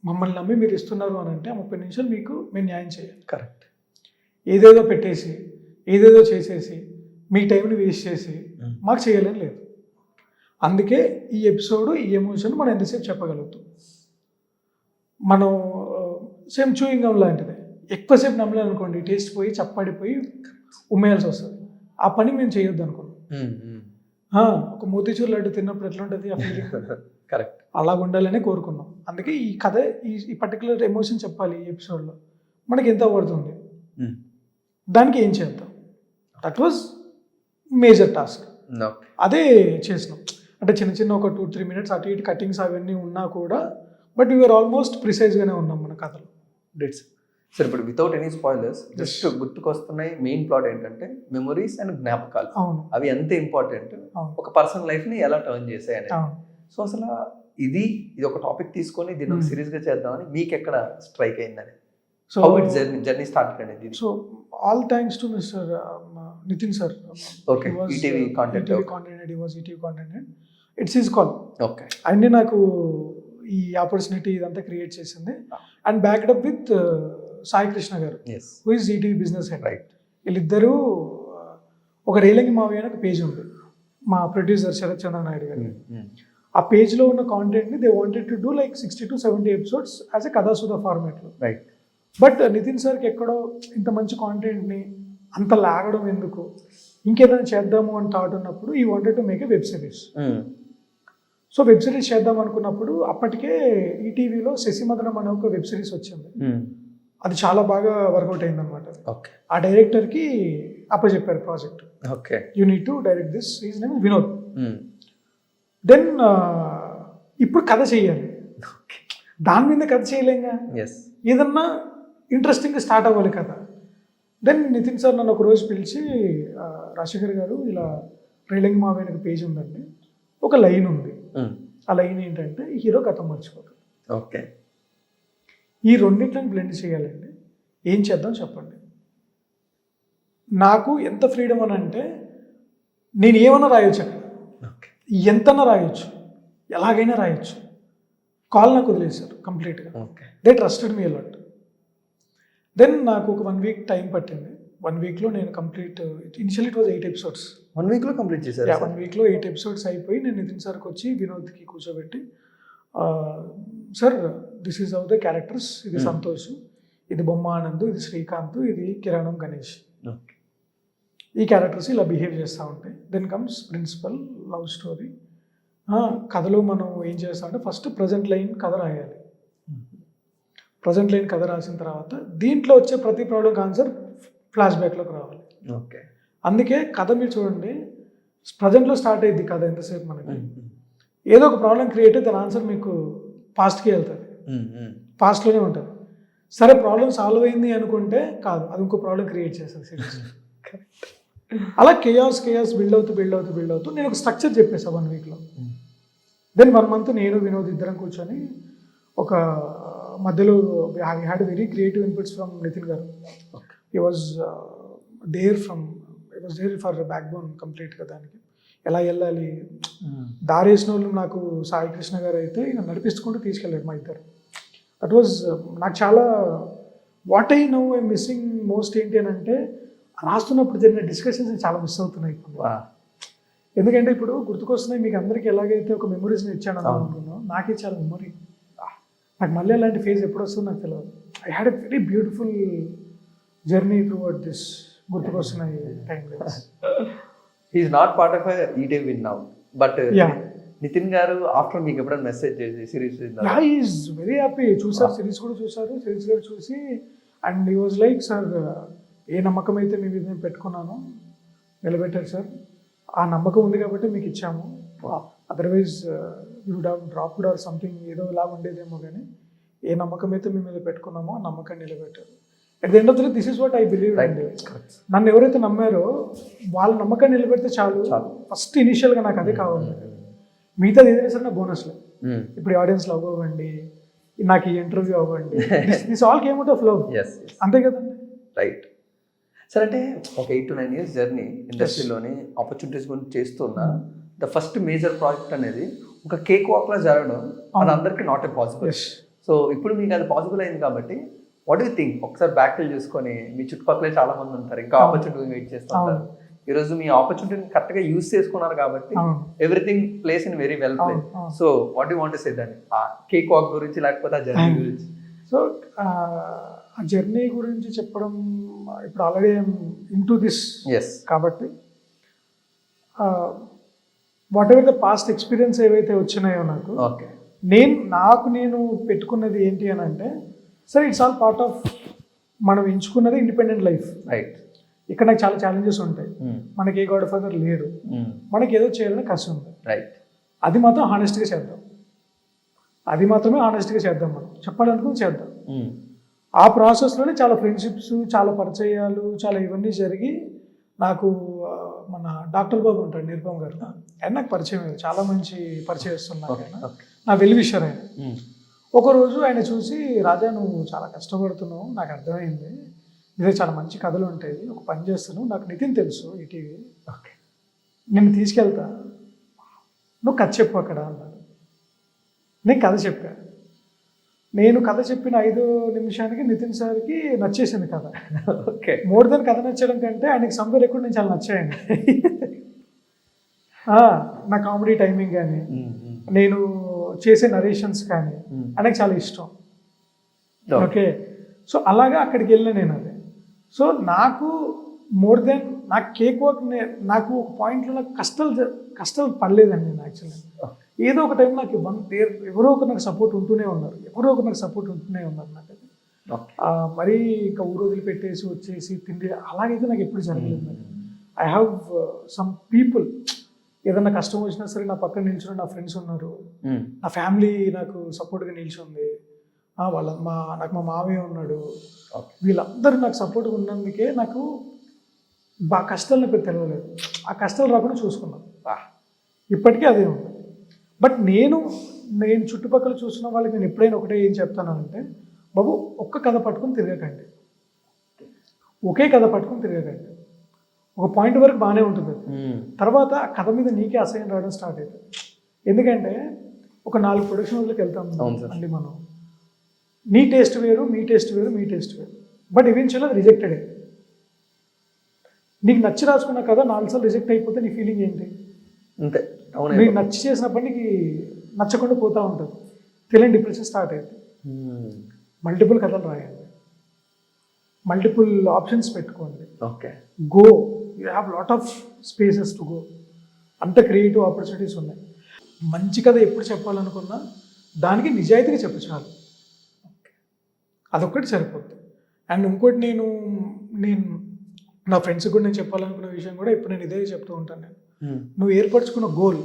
మమ్మల్ని నమ్మి మీరు ఇస్తున్నారు అని అంటే ఆ 30 నిమిషాలు మీకు మేము న్యాయం చేయాలి. కరెక్ట్. ఏదేదో పెట్టేసి ఏదేదో చేసేసి మీ టైంని వేస్ట్ చేసి మాకు చేయాలని లేదు. అందుకే ఈ ఎపిసోడ్ ఈ ఎమోషన్ మనం ఎంతసేపు చెప్పగలుగుతాం. మనం సేమ్ చూయింగ్ గమ్ లాంటిదే, ఎక్కువసేపు నమ్మలేదనుకోండి టేస్ట్ పోయి చప్పడిపోయి ఉమ్మేయాల్సి వస్తుంది. ఆ పని మేము చేయొద్దు అనుకున్నాం. ఒక మోతీచూర్ లడ్డు తిన్నప్పుడు ఎట్లా ఉంటుంది ఆ ఫీలింగ్, కరెక్ట్, అలా ఉండాలనే కోరుకున్నాం. అందుకే ఈ కథ ఈ పర్టికులర్ ఎమోషన్ చెప్పాలి ఈ ఎపిసోడ్లో, మనకి ఎంత పడుతుంది, దానికి ఏం చేద్దాం. That was major task. అదే చేసినాం. అంటే చిన్న చిన్న ఒక 2-3 minutes అటు ఇటు కటింగ్స్ అవన్నీ ఉన్నా కూడా బట్ వీఆర్ ఆల్మోస్ట్ ప్రిసైజ్గానే ఉన్నాం మన కథలో. సార్ ఇప్పుడు వితౌట్ ఎనీ స్పాయిలర్స్ జస్ట్ గుర్తుకొస్తున్నాయి మెయిన్ ప్లాట్ ఏంటంటే మెమొరీస్ అండ్ జ్ఞాపకాలు. అవి ఎంత ఇంపార్టెంట్, ఒక పర్సన్ లైఫ్ ని ఎలా టర్న్ చేసాయని. సో అసలు ఇది ఒక టాపిక్ తీసుకొని దీన్ని ఒక సిరీస్ గా చేద్దామని మీకు ఎక్కడ స్ట్రైక్ అయిందని, so how it journey start అనేది? So all thanks to mister Nitin sir. Okay, ETV content he was ETV content and it's his call. Okay, and నాకు ఈ ఆపర్చునిటీ ఇదంతా క్రియేట్ చేసింది. And backed up with Sai Krishna గారు, who is ETV business head. Right. వీళ్ళిద్దరూ ఒక రేలంగి మావి అని ఒక పేజ్ ఉంది, మా ప్రొడ్యూసర్ శరత్ చంద్ర నాయుడు గారు. ఆ పేజ్లో ఉన్న కాంటెంట్ని they wanted to do like 60 to 70 episodes as a Kathasudha ఫార్మాట్లో. రైట్. బట్ నితిన్ సార్కి ఎక్కడో ఇంత మంచి కాంటెంట్ని అంత లాగడం ఎందుకు, ఇంకేదైనా చేద్దాము అని థాట్ ఉన్నప్పుడు ఈ wanted to make a web series. So web series చేద్దాం అనుకున్నప్పుడు అప్పటికే ఈటీవీలో శశిమదనం అనే ఒక వెబ్ సిరీస్ వచ్చింది. అది చాలా బాగా వర్కౌట్ అయింది అనమాట. ఓకే. ఆ డైరెక్టర్కి అప్పచెప్పారు project. Okay. You need to direct this, his name Vinod. Then ఇప్పుడు కథ చేయాలి, దాని మీద కథ చేయలేంగా, ఏదన్నా ఇంట్రెస్టింగ్గా స్టార్ట్ అవ్వాలి కథ. దెన్ నితిన్ సార్ నన్ను ఒక రోజు పిలిచి, రాజశేఖర్ గారు ఇలా రేలంగి మావయ్య అనే పేజ్ ఉందండి, ఒక లైన్ ఉంది, ఆ లైన్ ఏంటంటే హీరో కథ మర్చిపోతాడు. ఓకే. ఈ రెండింటిని బ్లెండ్ చేయాలండి, ఏం చేద్దాం చెప్పండి. నాకు ఎంత ఫ్రీడమ్ అని అంటే నేను ఏమన్నా రాయొచ్చు అక్కడ, ఎంతన్నా రాయొచ్చు, ఎలాగైనా రాయొచ్చు. కాల్ నాకు వదిలేశారు కంప్లీట్గా. They trusted me a lot. Then నాకు ఒక 1 వీక్ టైం పట్టింది. 1 వీక్లో నేను complete, initial it was 8 episodes. 1 వీక్లో కంప్లీట్ చేశారు? 1 వీక్లో 8 ఎపిసోడ్స్ అయిపోయి నేను నితిన్ సార్కి వచ్చి వినోద్కి కూర్చోబెట్టి, sir this is of the characters, ఇది సంతోష్, ఇది బొమ్మ ఆనంద్, ఇది శ్రీకాంత్, ఇది కిరణం గణేష్, ఈ క్యారెక్టర్స్ ఇలా బిహేవ్ చేస్తూ ఉంటాయి. Then comes principal, love story. కథలో మనం ఏం చేస్తామంటే ఫస్ట్ ప్రజెంట్ లైన్ కథ రాయాలి. ప్రజెంట్ లైన్ కథ రాసిన తర్వాత దీంట్లో వచ్చే ప్రతి ప్రాబ్లంకి ఆన్సర్ ఫ్లాష్ బ్యాక్లోకి రావాలి. ఓకే. అందుకే కథ మీరు చూడండి, ప్రజెంట్లో స్టార్ట్ అయ్యింది కథ ఎంతసేపు మనకి, ఏదో ఒక ప్రాబ్లం క్రియేట్ అయితే దాని ఆన్సర్ మీకు పాస్ట్కి వెళ్తుంది, పాస్ట్లోనే ఉంటుంది. సరే ప్రాబ్లం సాల్వ్ అయింది అనుకుంటే కాదు, అది ఇంకో ప్రాబ్లం క్రియేట్ చేస్తుంది సిరీస్. అలా కేయాస్ బిల్డ్ అవుతూ నేను ఒక స్ట్రక్చర్ చెప్పేసా 1 వీక్లో. దెన్ 1 మంత్ నేను వినోద్ ఇద్దరం కూర్చొని ఒక మధ్యలో I had very creative inputs from Nitin గారు. He was there for backbone కంప్లీట్గా. దానికి ఎలా వెళ్ళాలి, దారేసిన వాళ్ళు నాకు సాయి కృష్ణ గారు అయితే నడిపిస్తుంటూ తీసుకెళ్ళారు మా ఇద్దరు. దట్ వాజ్ నాకు చాలా what I know I missing most ఏంటి అని అంటే, రాస్తున్నప్పుడు జరిగిన డిస్కషన్స్ చాలా మిస్ అవుతున్నాయి ఇప్పుడు. ఎందుకంటే ఇప్పుడు గుర్తుకొస్తున్నాయి మీకు అందరికీ, ఎలాగైతే ఒక మెమరీస్ని ఇచ్చాను అనుకున్నాను, నాకే చాలా మెమరీ. నాకు మళ్ళీ అలాంటి ఫేజ్ ఎప్పుడు వస్తుందో నాకు తెలియదు. I had a very beautiful journey throughout this గుర్తుకొస్తున్నాయి time. He is not part of ETV Win now, but Nitin గారు ఆఫ్టర్ మీకు ఎప్పుడైనా మెసేజ్ చేసి సిరీస్ ఈజ్ వెరీ హ్యాపీ. చూసారు, సిరీస్ కూడా చూసారు. సిరీస్ గారు చూసి and he was like, sir ఏ నమ్మకం అయితే మీ మీద నేను పెట్టుకున్నానో నిలబెట్టారు సార్, ఆ నమ్మకం ఉంది కాబట్టి మీకు ఇచ్చాము, otherwise you would have dropped or something, ఏదో ఇలా ఉండేదేమో. కానీ ఏ నమ్మకం అయితే మీ మీద పెట్టుకున్నామో ఆ నమ్మకాన్ని నిలబెట్టారు. At the end of the day this is what I believe అండి. నన్ను ఎవరైతే నమ్మారో వాళ్ళ నమ్మకాన్ని నిలబెడితే చాలు. ఫస్ట్ ఇనిషియల్గా నాకు అదే కావాలి, మిగతాది ఏదైనా సరే నా బోనస్లో. ఇప్పుడు ఆడియన్స్ లవ్ అవ్వండి, నాకు ఈ ఇంటర్వ్యూ అవ్వండి, this all came out of love. అంతే కదండి. Right sir. అంటే ఒక 8 to 9 years జర్నీ ఇండస్ట్రీలోని ఆపర్చునిటీస్ గురించి చేస్తున్న ద ఫస్ట్ మేజర్ ప్రాజెక్ట్ అనేది ఒక కేక్ వాక్లా జరగడం అది అందరికీ నాట్ ఏ పాసిబుల్. సో ఇప్పుడు మీకు అది పాసిబుల్ అయింది కాబట్టి వాట్ యూ థింక్, ఒకసారి బ్యాక్ చూసుకొని మీ చుట్టుపక్కల చాలా మంది ఉంటారు, ఇంకా ఆపర్చునిటీ వెయిట్ చేస్తుంటారు. ఈరోజు మీ ఆపర్చునిటీని కరెక్ట్గా యూజ్ చేసుకున్నారు కాబట్టి everything place in very well place. So what you want to say దాన్ని, ఆ కేక్ వాక్ గురించి లేకపోతే ఆ జర్నీ గురించి? సో ఆ జర్నీ గురించి చెప్పడం, ఇప్పుడు ఆల్రెడీ ఇన్ టు దిస్ కాబట్టి what ever the past experience ఏవైతే వచ్చినాయో నాకు, నేను పెట్టుకున్నది ఏంటి అని అంటే, సరే ఇట్స్ ఆల్ పార్ట్ ఆఫ్ మనం ఎంచుకున్నది ఇండిపెండెంట్ లైఫ్. రైట్. ఇక్కడ నాకు చాలా ఛాలెంజెస్ ఉంటాయి. మనకి ఏ గాడ్ ఫాదర్ లేరు, మనకి ఏదో చేయాలని కష్టం ఉంది. రైట్. అది మాత్రం హానెస్ట్గా చేద్దాం, అది మాత్రమే హానెస్ట్గా చేద్దాం. మనం చెప్పాలనుకుని చేద్దాం. ఆ ప్రాసెస్లోనే చాలా ఫ్రెండ్షిప్స్, చాలా పరిచయాలు, చాలా ఇవన్నీ జరిగి నాకు మన డాక్టర్ బాబు ఉంటాడు నిరుపమ్ గారు, ఆయన నాకు పరిచయం అయ్యారు, చాలా మంచి పరిచయస్తున్నారు ఆయన, నా వెల్ విషర్ ఆయన. ఒకరోజు ఆయన చూసి, రాజా నువ్వు చాలా కష్టపడుతున్నావు, నాకు అర్థమైంది, ఇదే చాలా మంచి కథలు ఉంటాయి, ఒక పని చేస్తున్నావు, నాకు నితిన్ తెలుసు ఈటీవీ, నేను తీసుకెళ్తా, నువ్వు కథ చెప్పు అక్కడ అన్నాడు. నేను కథ చెప్పాను. నేను కథ చెప్పిన 5 నిమిషానికి నితిన్ సార్కి నచ్చేసింది కథ. ఓకే. మోర్ దెన్ కథ నచ్చడం కంటే ఆయనకి సంపేర్ ఎక్కువ నేను చాలా నచ్చాయండి. నా కామెడీ టైమింగ్ కానీ, నేను చేసే నరేషన్స్ కానీ ఆయనకి చాలా ఇష్టం. ఓకే. సో అలాగా అక్కడికి వెళ్ళిన నేను అది. సో నాకు మోర్ దెన్ నాకు కేక్ వాక్ నాకు ఒక పాయింట్లో నాకు కష్టాలు పడలేదండి నేను యాక్చువల్లీ. ఏదో ఒక టైం నాకు ఎవరో ఒకరు నాకు సపోర్ట్ ఉంటూనే ఉన్నారు, నాకు అది. మరీ ఇంకా ఊరు వదిలిపెట్టేసి వచ్చేసి తిండి అలాగైతే నాకు ఎప్పుడు జరగలేదు. ఐ హ్యావ్ సమ్ పీపుల్, ఏదన్నా కష్టం వచ్చినా సరే నా పక్కన నిల్చున్న నా ఫ్రెండ్స్ ఉన్నారు, నా ఫ్యామిలీ నాకు సపోర్ట్గా నిల్చుంది, నాకు మా మామయ్య ఉన్నాడు. వీళ్ళందరూ నాకు సపోర్ట్గా ఉన్నందుకే నాకు కష్టాలు నాకు తెలియలేదు. ఆ కష్టాలు రాకుండా చూసుకున్నాను. ఇప్పటికీ అదే ఉంది. బట్ నేను చుట్టుపక్కల చూస్తున్న వాళ్ళకి నేను ఎప్పుడైనా ఒకటే ఏం చెప్తానంటే, బాబు ఒక్క కథ పట్టుకొని తిరగకండి, ఒకే కథ పట్టుకొని తిరగకండి. ఒక పాయింట్ వరకు బాగానే ఉంటుంది, తర్వాత ఆ కథ మీద నీకే అసహ్యం రావడం స్టార్ట్ అవుతుంది. ఎందుకంటే ఒక 4 ప్రొడక్షన్ హౌస్లకు వెళ్తాం అండి మనం, నీ టేస్ట్ వేరు, మీ టేస్ట్ వేరు, బట్ ఈవెన్చువల్లీ అది రిజెక్టెడే. నీకు నచ్చి రాసుకున్న కథ 4 సార్లు రిజెక్ట్ అయిపోతే నీ ఫీలింగ్ ఏంటి? అంతే, నీకు నచ్చి చేసినప్పటి నీకు నచ్చకుండా పోతూ ఉంటుంది, తెలియని డిప్రెషన్ స్టార్ట్ అవుతుంది. మల్టిపుల్ కథలు రాయండి, మల్టిపుల్ ఆప్షన్స్ పెట్టుకోండి. Okay, go, you have lot of spaces to go. అంత క్రియేటివ్ ఆపర్చునిటీస్ ఉన్నాయి. మంచి కథ ఎప్పుడు చెప్పాలనుకున్నా దానికి నిజాయితీగా చెప్పు చాలు, అదొక్కటి సరిపోద్ది. అండ్ ఇంకోటి నేను నా ఫ్రెండ్స్కి కూడా నేను చెప్పాలనుకున్న విషయం కూడా ఇప్పుడు నేను ఇదే చెప్తూ ఉంటాను. నేను నువ్వు ఏర్పరచుకున్న గోల్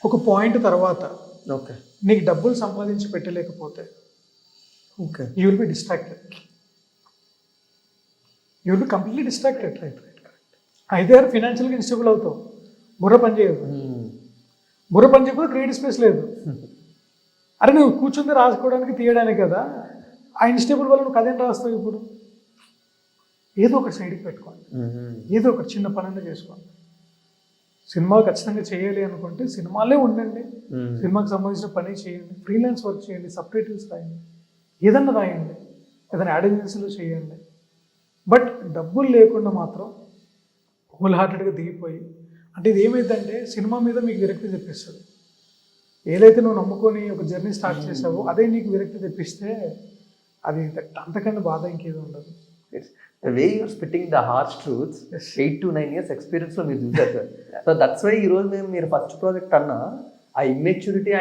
ఒక పాయింట్ తర్వాత నీకు డబ్బులు సంపాదించి పెట్టలేకపోతే you will be distracted, you will be completely distracted. అయితే ఫినాన్షియల్గా ఇన్స్టేబుల్ అవుతావు, బుర్ర పని చేయదు, బుర్ర పని చేయకపోతే క్రియేటివ్ స్పేస్ లేదు. అరే నువ్వు కూర్చుంది రాసుకోవడానికి తీయడానికి కదా, ఆ ఇన్స్టేబుల్ వల్ల నువ్వు కథేం రాస్తావు? ఇప్పుడు ఏదో ఒకటి సైడ్కి పెట్టుకోండి, ఏదో ఒకటి చిన్న పని చేసుకోండి. సినిమా ఖచ్చితంగా చేయాలి అనుకుంటే సినిమాలే ఉండండి, సినిమాకి సంబంధించిన పని చేయండి, ఫ్రీలాన్స్ వర్క్ చేయండి, సపరేటివ్స్ రాయండి, ఏదన్నా రాయండి, ఏదైనా యాడ్ ఏజెన్సీలో చేయండి. బట్ డబ్బులు లేకుండా మాత్రం హోల్ హార్టెడ్గా దిగిపోయి, అంటే ఇది ఏమైందంటే సినిమా మీద మీకు విరక్తి తెప్పిస్తుంది. ఏదైతే నువ్వు నమ్ముకొని ఒక జర్నీ స్టార్ట్ చేసావో అదే నీకు విరక్తి తెప్పిస్తే అది అంతకన్నా బాధ ఇంకేదో ఉండదు. వే your spitting the harsh truths 8 to 9 years ఎక్స్పీరియన్స్లో మీరు చూసారు సార్. సో దట్స్ వై ఈరోజు మీరు ఫస్ట్ ప్రాజెక్ట్ అన్నా ఆ ఎమెచ్యూరిటీ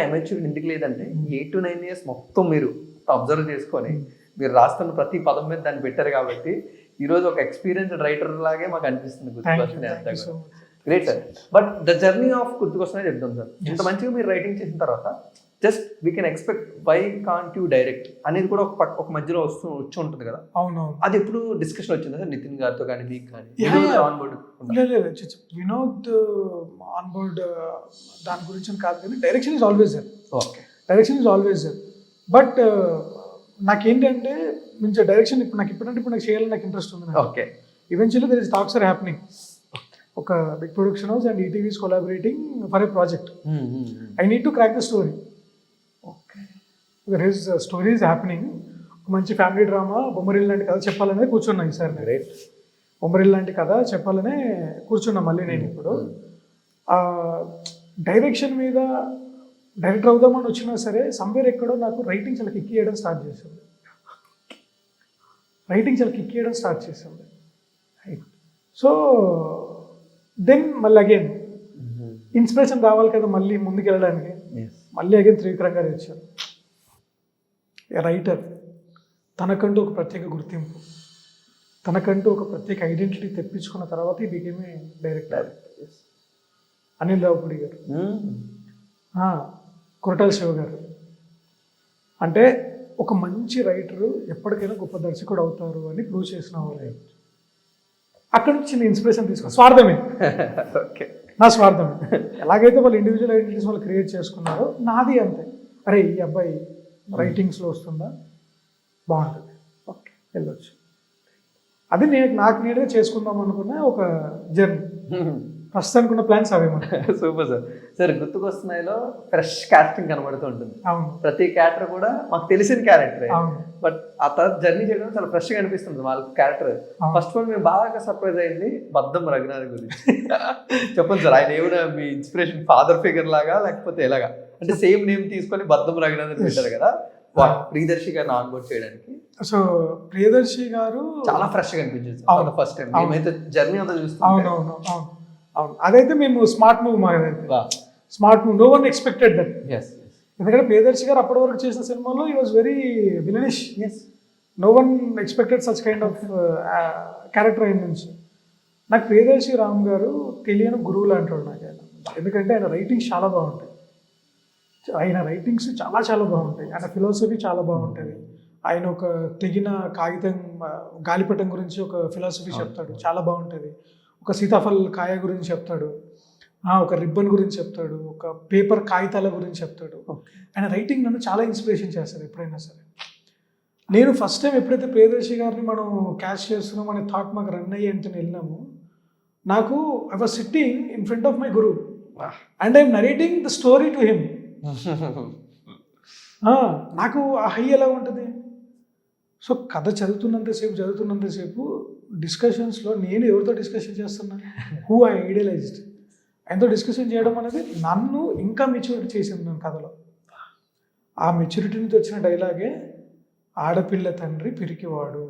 ఎందుకు లేదంటే 8 to 9 years మొత్తం మీరు అబ్జర్వ్ చేసుకొని మీరు రాస్తున్న ప్రతి పదం మీద దాన్ని పెట్టారు కాబట్టి ఈరోజు ఒక ఎక్స్పీరియన్స్డ్ రైటర్ లాగే మాకు అనిపిస్తుంది. Great sir. But the journey of గుర్తుకొస్తున్నాయి చెప్తాం సార్. ఇంత మంచిగా మీరు రైటింగ్ చేసిన తర్వాత just we can expect why can't you direct అనేది కూడా ఒక మధ్యలో వచ్చి ఉంటుంది కదా. అవునవును. అది ఎప్పుడు డిస్కషన్ వచ్చిందా సార్ నితిన్ గారితో కానీ మీకు కానీ? వినోద్ ఆన్ బోర్డ్ దాని గురించి కాదు కానీ direction is always there. Okay, direction is always there. But నాకేంటంటే మంచి డైరెక్షన్ ఇప్పుడు నాకు చేయాలని నాకు ఇంట్రెస్ట్ ఉంది. Okay, eventually there is talks are happening. ఒక big production house and ETV's collaborating for a project. I need to crack the story. Okay, there is story is happening. మంచి family drama Bommarillu లాంటి కథ చెప్పాలనే కూర్చున్నా ఈసారి. బొమ్మరిల్ లాంటి కథ చెప్పాలనే కూర్చున్నా మళ్ళీ నేను ఇప్పుడు. డైరెక్షన్ మీద డైరెక్టర్ అవుదామని వచ్చినా సరే సమ్వేర్ ఎక్కడో నాకు రైటింగ్ చాలా కిక్ చేయడం స్టార్ట్ చేసింది. సో దెన్ మళ్ళీ అగైన్ ఇన్స్పిరేషన్ రావాలి కదా మళ్ళీ ముందుకు వెళ్ళడానికి. మళ్ళీ అగైన్ త్రివిక్రమ్ గారు వచ్చారు. రైటర్ తనకంటూ ఒక ప్రత్యేక గుర్తింపు, తనకంటూ ఒక ప్రత్యేక ఐడెంటిటీ తెప్పించుకున్న తర్వాత he became a director. Anil Ravipudi గారు, కొరటాల శివ గారు, అంటే ఒక మంచి రైటరు ఎప్పటికైనా గొప్ప దర్శకుడు అవుతారు అని ప్రూవ్ చేసిన వాళ్ళు. అక్కడ నుంచి చిన్న ఇన్స్పిరేషన్ తీసుకో. స్వార్థమే, నా స్వార్థమే. ఎలాగైతే వాళ్ళు ఇండివిజువల్ ఐడెంటిటీస్ వాళ్ళు క్రియేట్ చేసుకున్నారో నాది అంతే. అరే ఈ అబ్బాయి రైటింగ్స్లో వస్తుందా, బాగుంటుంది, ఓకే వెళ్ళొచ్చు. అది నాకు నేనే చేసుకుందాం అనుకున్న ఒక జర్నీ. ప్రస్తుతానికి ఉన్న ప్లాన్స్ అవేమన్నా. Super sir. సార్ గుర్తుకొస్తున్నాయిలో ఫ్రెష్ కాస్టింగ్ కనబడుతూ ఉంటుంది. అవును, ప్రతి క్యారెక్టర్ కూడా మాకు తెలిసిన క్యారెక్టరే, అవును. బట్ ఆ తర్వాత జర్నీ చేయడం చాలా ఫ్రెష్గా అనిపిస్తుంది వాళ్ళ క్యారెక్టర్. ఫస్ట్ ఆఫ్ ఆల్ మేము బాగా సర్ప్రైజ్ అయింది బద్దం రఘునాథ్ గురించి. చెప్పండి సార్, ఆయన ఏమైనా మీ ఇన్స్పిరేషన్ ఫాదర్ ఫిగర్ లాగా లేకపోతే ఎలాగా? అంటే సేమ్ నేమ్ తీసుకొని బద్దం రఘునాథ్ పెట్టారు కదా, ప్రియదర్శి గారిని ఆన్బోర్డ్ చేయడానికి సో ప్రియదర్శి గారు చాలా ఫ్రెష్ గా అనిపించింది అవును. ఫస్ట్ టైం అవును. మేమైతే జర్నీ అంతా చూస్తాం అవునవును అవును అవును అదైతే మేము స్మార్ట్ మూవ్ మాదైతే smart move. No one expected that. ఎందుకంటే ప్రియదర్శి గారు అప్పటి వరకు చేసిన సినిమాలో he was very villainish. No one expected such kind of character ఆయన నుంచి. నాకు ప్రియదర్శి రామ్ గారు తెలియని గురువు లాంటాడు నాకు ఆయన. ఎందుకంటే ఆయన రైటింగ్స్ చాలా బాగుంటాయి. ఆయన రైటింగ్స్ చాలా చాలా బాగుంటాయి. ఆయన ఫిలాసఫీ చాలా బాగుంటుంది. ఆయన ఒక తెగిన కాగితం గాలిపటం గురించి ఒక ఫిలాసఫీ చెప్తాడు, చాలా బాగుంటుంది. ఒక సీతాఫల్ కాయ గురించి చెప్తాడు, ఒక రిబ్బన్ గురించి చెప్తాడు, ఒక పేపర్ కాగితాల గురించి చెప్తాడు. ఆయన రైటింగ్ నన్ను చాలా ఇన్స్పిరేషన్ చేస్తాడు ఎప్పుడైనా సరే. నేను ఫస్ట్ టైం ఎప్పుడైతే ప్రియదర్శి గారిని మనం క్యాష్ చేస్తున్నాం అనే థాట్ మాకు రన్ అయ్యి అంటే వెళ్ళినాము, నాకు I was sitting in front of my Guru and I'm narrating the story to him. నాకు ఆ హై ఎలా ఉంటుంది. సో కథ చదువుతున్నంతసేపు డిస్కషన్స్లో నేను ఎవరితో డిస్కషన్ చేస్తున్నా, హూ ఐ ఐడియలైజ్డ్, ఆయనతో డిస్కషన్ చేయడం అనేది నన్ను ఇంకా మెచ్యూరిటీ చేసింది నా కథలో. ఆ మెచ్యూరిటీ నుంచి వచ్చిన డైలాగే ఆడపిల్ల తండ్రి పిరికివాడు,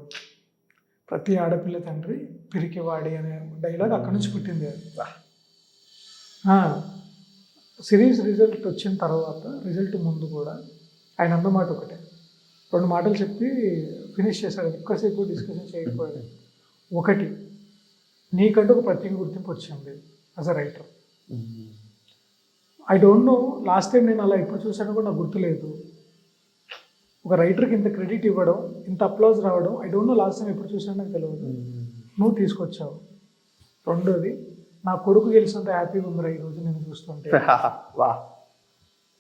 ప్రతి ఆడపిల్ల తండ్రి పిరికివాడి అనే డైలాగ్ అక్కడి నుంచి పుట్టింది. సిరీస్ రిజల్ట్ వచ్చిన తర్వాత, రిజల్ట్ ముందు కూడా ఆయన అన్నమాట ఒకటే, 2 మాటలు చెప్పి ఫినిష్ చేశాడు. ఎక్కువసేపు డిస్కషన్ చేయకపోయాడు. ఒకటి, నీకంటూ ఒక ప్రత్యేక గుర్తింపు వచ్చింది as a writer. I don't know last time నేను అలా ఎప్పుడు చూసానో కూడా నాకు గుర్తులేదు. ఒక రైటర్కి ఇంత క్రెడిట్ ఇవ్వడం, ఇంత అప్లాజ్ రావడం I don't know last time ఎప్పుడు చూసానో నాకు తెలియదు. నువ్వు తీసుకొచ్చావు. రెండోది, నా కొడుకు గెలిచినంత హ్యాపీగా ఉందిరా ఈరోజు నేను చూస్తుంటే.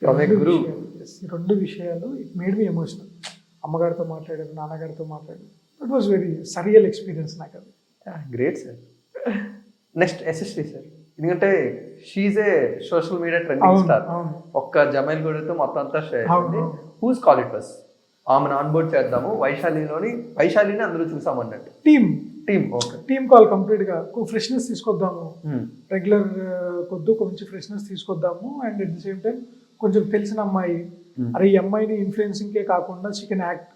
ఈ 2 విషయాలు ఇట్ మేడ్ మీ ఎమోషనల్. అమ్మగారితో మాట్లాడారు, నాన్నగారితో మాట్లాడారు. It was very surreal experience నాకు అది. Great sir. Next SST sir, ఎందుకంటే she's a social media trending star. ఒక్క జమైల్ గూడతో మొత్తం అంతా share. Whose call it was, ఆమెను ఆన్బోర్డ్ చేద్దాము, వైశాలిని అందరూ చూసామన్నట్టు టీమ్ కాల్ కంప్లీట్గా ఫ్రెష్నెస్ తీసుకొద్దాము, రెగ్యులర్ కొద్దు కొంచెం ఫ్రెష్నెస్ తీసుకొద్దాము. And at the same time కొంచెం తెలిసిన అమ్మాయి, అరే ఈ అమ్మాయిని ఇన్ఫ్లుయెన్సింగ్కే కాకుండా షీ కెన్ యాక్ట్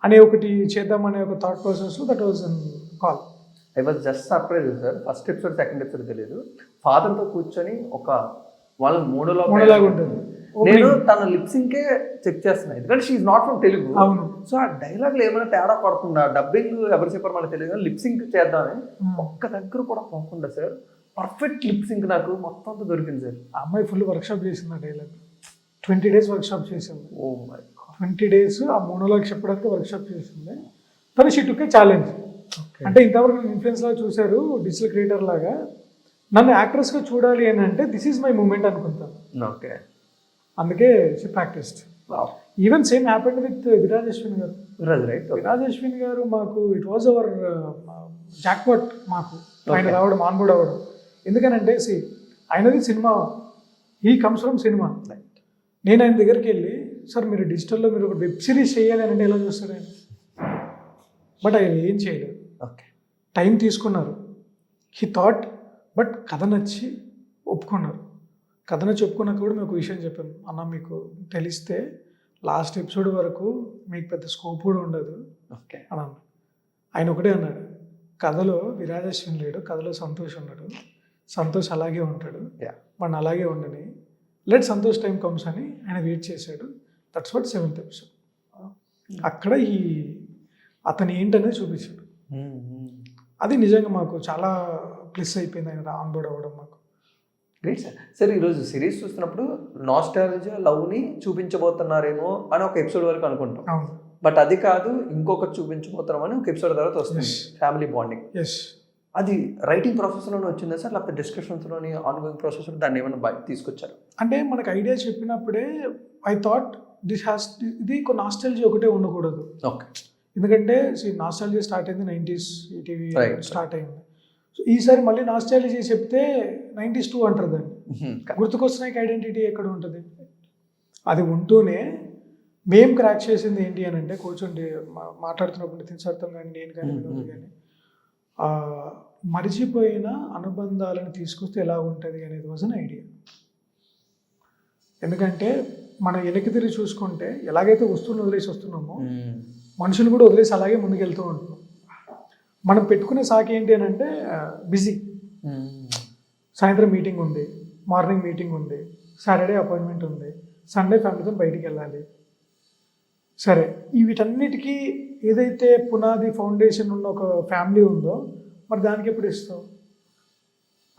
అనే ఒకటి చేద్దామనే ఒక థాట్ ప్రాసెస్లో that was an call. I was just surprise sir. First episode second episode తెలియదు, ఫాదర్తో కూర్చొని ఒక వాళ్ళ మూడోలాగా ఉంటుంది. నేను తన లిప్సింగ్కే చెక్ చేస్తున్నా, ఎందుకంటే షీఈ్ నాట్ ఫ్రమ్ తెలుగు. అవును. సో ఆ డైలాగ్లో ఏమైనా తేడా పడుతుందా, డబ్బింగ్ ఎవరు చెప్పారు మనకు తెలియదు, లిప్సింగ్ చేద్దామని ఒక్క దగ్గర కూడా పోకుండా సార్ పర్ఫెక్ట్ లిప్సింగ్ నాకు మొత్తం అంతా దొరికింది సార్. ఆ అమ్మాయి ఫుల్ వర్క్షాప్ చేసింది ఆ డైలాగ్. 20 days వర్క్షాప్ చేసింది. ఓ మై 20 days ఆ మోనోలాగ్ చెప్పడానికి వర్క్షాప్ చేసింది. తను షీ టుక్ ఏ ఛాలెంజ్. అంటే ఇంతవరకు నేను ఇన్ఫ్లుయెన్స్ లాగా చూశారు, డిజిటల్ క్రియేటర్ లాగా. నన్ను యాక్ట్రెస్గా చూడాలి అని అంటే దిస్ ఈజ్ మై మూమెంట్ అనుకుంటాను. ఓకే, అందుకే she practised. Even same happened with Viraj Ashwin garu. Viraj Ashwin గారు మాకు ఇట్ వాజ్ అవర్ జాక్పాట్. మాకు ఆయన రావడం, ఆన్బోర్డ్ అవ్వడం. ఎందుకనంటే ఆయనది cinema, he comes from cinema. నేను ఆయన దగ్గరికి వెళ్ళి, సార్ మీరు డిజిటల్లో మీరు ఒక వెబ్ సిరీస్ చేయాలి అని అంటే ఎలా చూస్తారు ఆయన? బట్ ఆయన ఏం చేయలేదు. ఓకే, టైం తీసుకున్నారు. హీ థాట్, బట్ కథ నచ్చి ఒప్పుకున్నారు. కథ నచ్చి ఒప్పుకున్నాక కూడా మేము ఒక విషయం చెప్పాను, అన్న మీకు తెలిస్తే లాస్ట్ ఎపిసోడ్ వరకు మీకు పెద్ద స్కోప్ కూడా ఉండదు ఓకే అన్నాను. ఆయన ఒకటే అన్నాడు, కథలో విరాజ్ అశ్విన్ లేడు, కథలో సంతోష్ ఉన్నాడు, సంతోష్ అలాగే ఉంటాడు, వాడిని అలాగే ఉండని, లెట్ సంతోష్ టైం కమ్స్ అని ఆయన వెయిట్ చేశాడు. That's what 7th episode. అక్కడ అతను ఏంటనేది చూపించాడు. అది నిజంగా మాకు చాలా ప్లస్ అయిపోయింది ఆయన ఆన్బోర్డ్ అవ్వడం మాకు. Great sir. సార్ ఈరోజు సిరీస్ చూస్తున్నప్పుడు నాస్టాలజియా లవ్ని చూపించబోతున్నారేమో అని ఒక ఎపిసోడ్ వరకు అనుకుంటాం, బట్ అది కాదు, ఇంకొకటి చూపించబోతున్నామని ఒక ఎపిసోడ్ తర్వాత వస్తుంది, ఫ్యామిలీ బాండింగ్. అది రైటింగ్ ప్రాసెస్లోనే వచ్చిందా సార్, లేకపోతే డిస్కషన్స్లోని ఆన్గోయింగ్ ప్రాసెస్లో దాన్ని ఏమైనా తీసుకొచ్చారు? అంటే మనకు ఐడియా చెప్పినప్పుడే ఐ థాట్ ఇది ఒక నాస్టాలజీ ఒకటే ఉండకూడదు. ఓకే, ఎందుకంటే నాస్టాలజీ స్టార్ట్ అయింది 90s, ఈటీవీ స్టార్ట్ అయింది. సో ఈసారి మళ్ళీ నాస్టాలజీ చెప్తే 90s 2 అంటారు దాన్ని. గుర్తుకొస్తున్నాయి ఐడెంటిటీ ఎక్కడ ఉంటుంది? అది ఉంటూనే మేము క్రాక్ చేసింది ఏంటి అని అంటే, కూర్చోండి మాట్లాడుతున్నప్పుడు నితిన్ సార్తో కానీ నేను కానీ వినోద్ కానీ, మరిచిపోయిన అనుబంధాలను తీసుకొస్తే ఎలా ఉంటుంది అనేది వాజ్ అన్ ఐడియా. ఎందుకంటే మనం వెనక్కి తిరిగి చూసుకుంటే ఎలాగైతే వస్తువులను వదిలేసి వస్తున్నామో మనుషులు కూడా వదిలేసి అలాగే ముందుకెళ్తూ ఉంటున్నాం. మనం పెట్టుకునే సాకి ఏంటి అని అంటే బిజీ, సాయంత్రం మీటింగ్ ఉంది, మార్నింగ్ మీటింగ్ ఉంది, సాటర్డే అపాయింట్మెంట్ ఉంది, సండే ఫ్యామిలీతో బయటికి వెళ్ళాలి. సరే, ఈ వీటన్నిటికీ ఏదైతే పునాది ఫౌండేషన్ ఉన్న ఒక ఫ్యామిలీ ఉందో మరి దానికి ఎప్పుడు ఇస్తావు,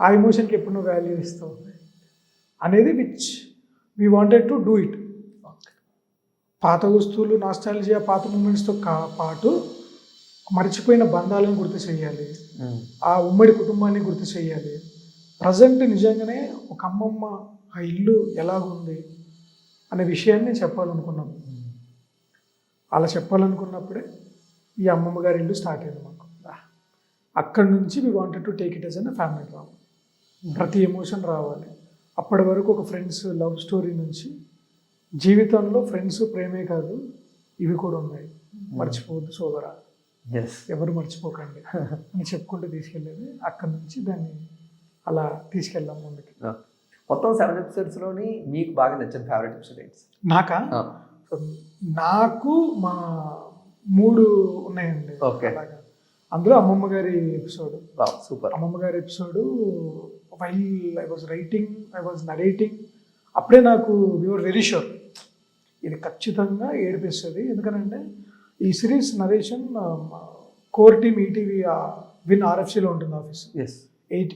ఆ ఎమోషన్కి ఎప్పుడు నువ్వు వాల్యూ ఇస్తావు అనేది which we wanted to do it. పాత వస్తువులు, నాస్టాలజియా, పాత మూమెంట్స్తో పాటు మర్చిపోయిన బంధాలను గుర్తు చేయాలి, ఆ ఉమ్మడి కుటుంబాన్ని గుర్తు చేయాలి. ప్రజెంట్ నిజంగానే ఒక అమ్మమ్మ ఆ ఇల్లు ఎలాగుంది అనే విషయాన్ని చెప్పాలనుకున్నాం. అలా చెప్పాలనుకున్నప్పుడే ఈ అమ్మమ్మ గారి ఇల్లు స్టార్ట్ అయింది మాకు. అక్కడి నుంచి we wanted to take it as an family drama. ప్రతి ఎమోషన్ రావాలి. అప్పటి వరకు ఒక ఫ్రెండ్స్ లవ్ స్టోరీ నుంచి జీవితంలో ఫ్రెండ్స్ ప్రేమే కాదు ఇవి కూడా ఉన్నాయి, మర్చిపోవద్దు సోదరా, ఎవరు మర్చిపోకండి అని చెప్పుకుంటూ తీసుకెళ్ళేది. అక్కడి నుంచి దాన్ని అలా తీసుకెళ్ళాం ముందుకి. మొత్తం 7 ఎపిసోడ్స్లోని మీకు బాగా నచ్చిన ఫేవరెట్ ఎపిసోడ్ ఏంటి? నాకు మా 3 ఉన్నాయండి. అలాగా అందులో అమ్మమ్మ గారి ఎపిసోడ్ సూపర్. అమ్మమ్మ గారి episode while I was writing, I was narrating, అప్పుడే నాకు యూఆర్ వెరీ షూర్ ఇది ఖచ్చితంగా ఏడిపిస్తుంది. ఎందుకనంటే ఈ series narration core team ETV Win ఆర్ఎఫ్సీలో ఉంటుంది ఆఫీస్. 8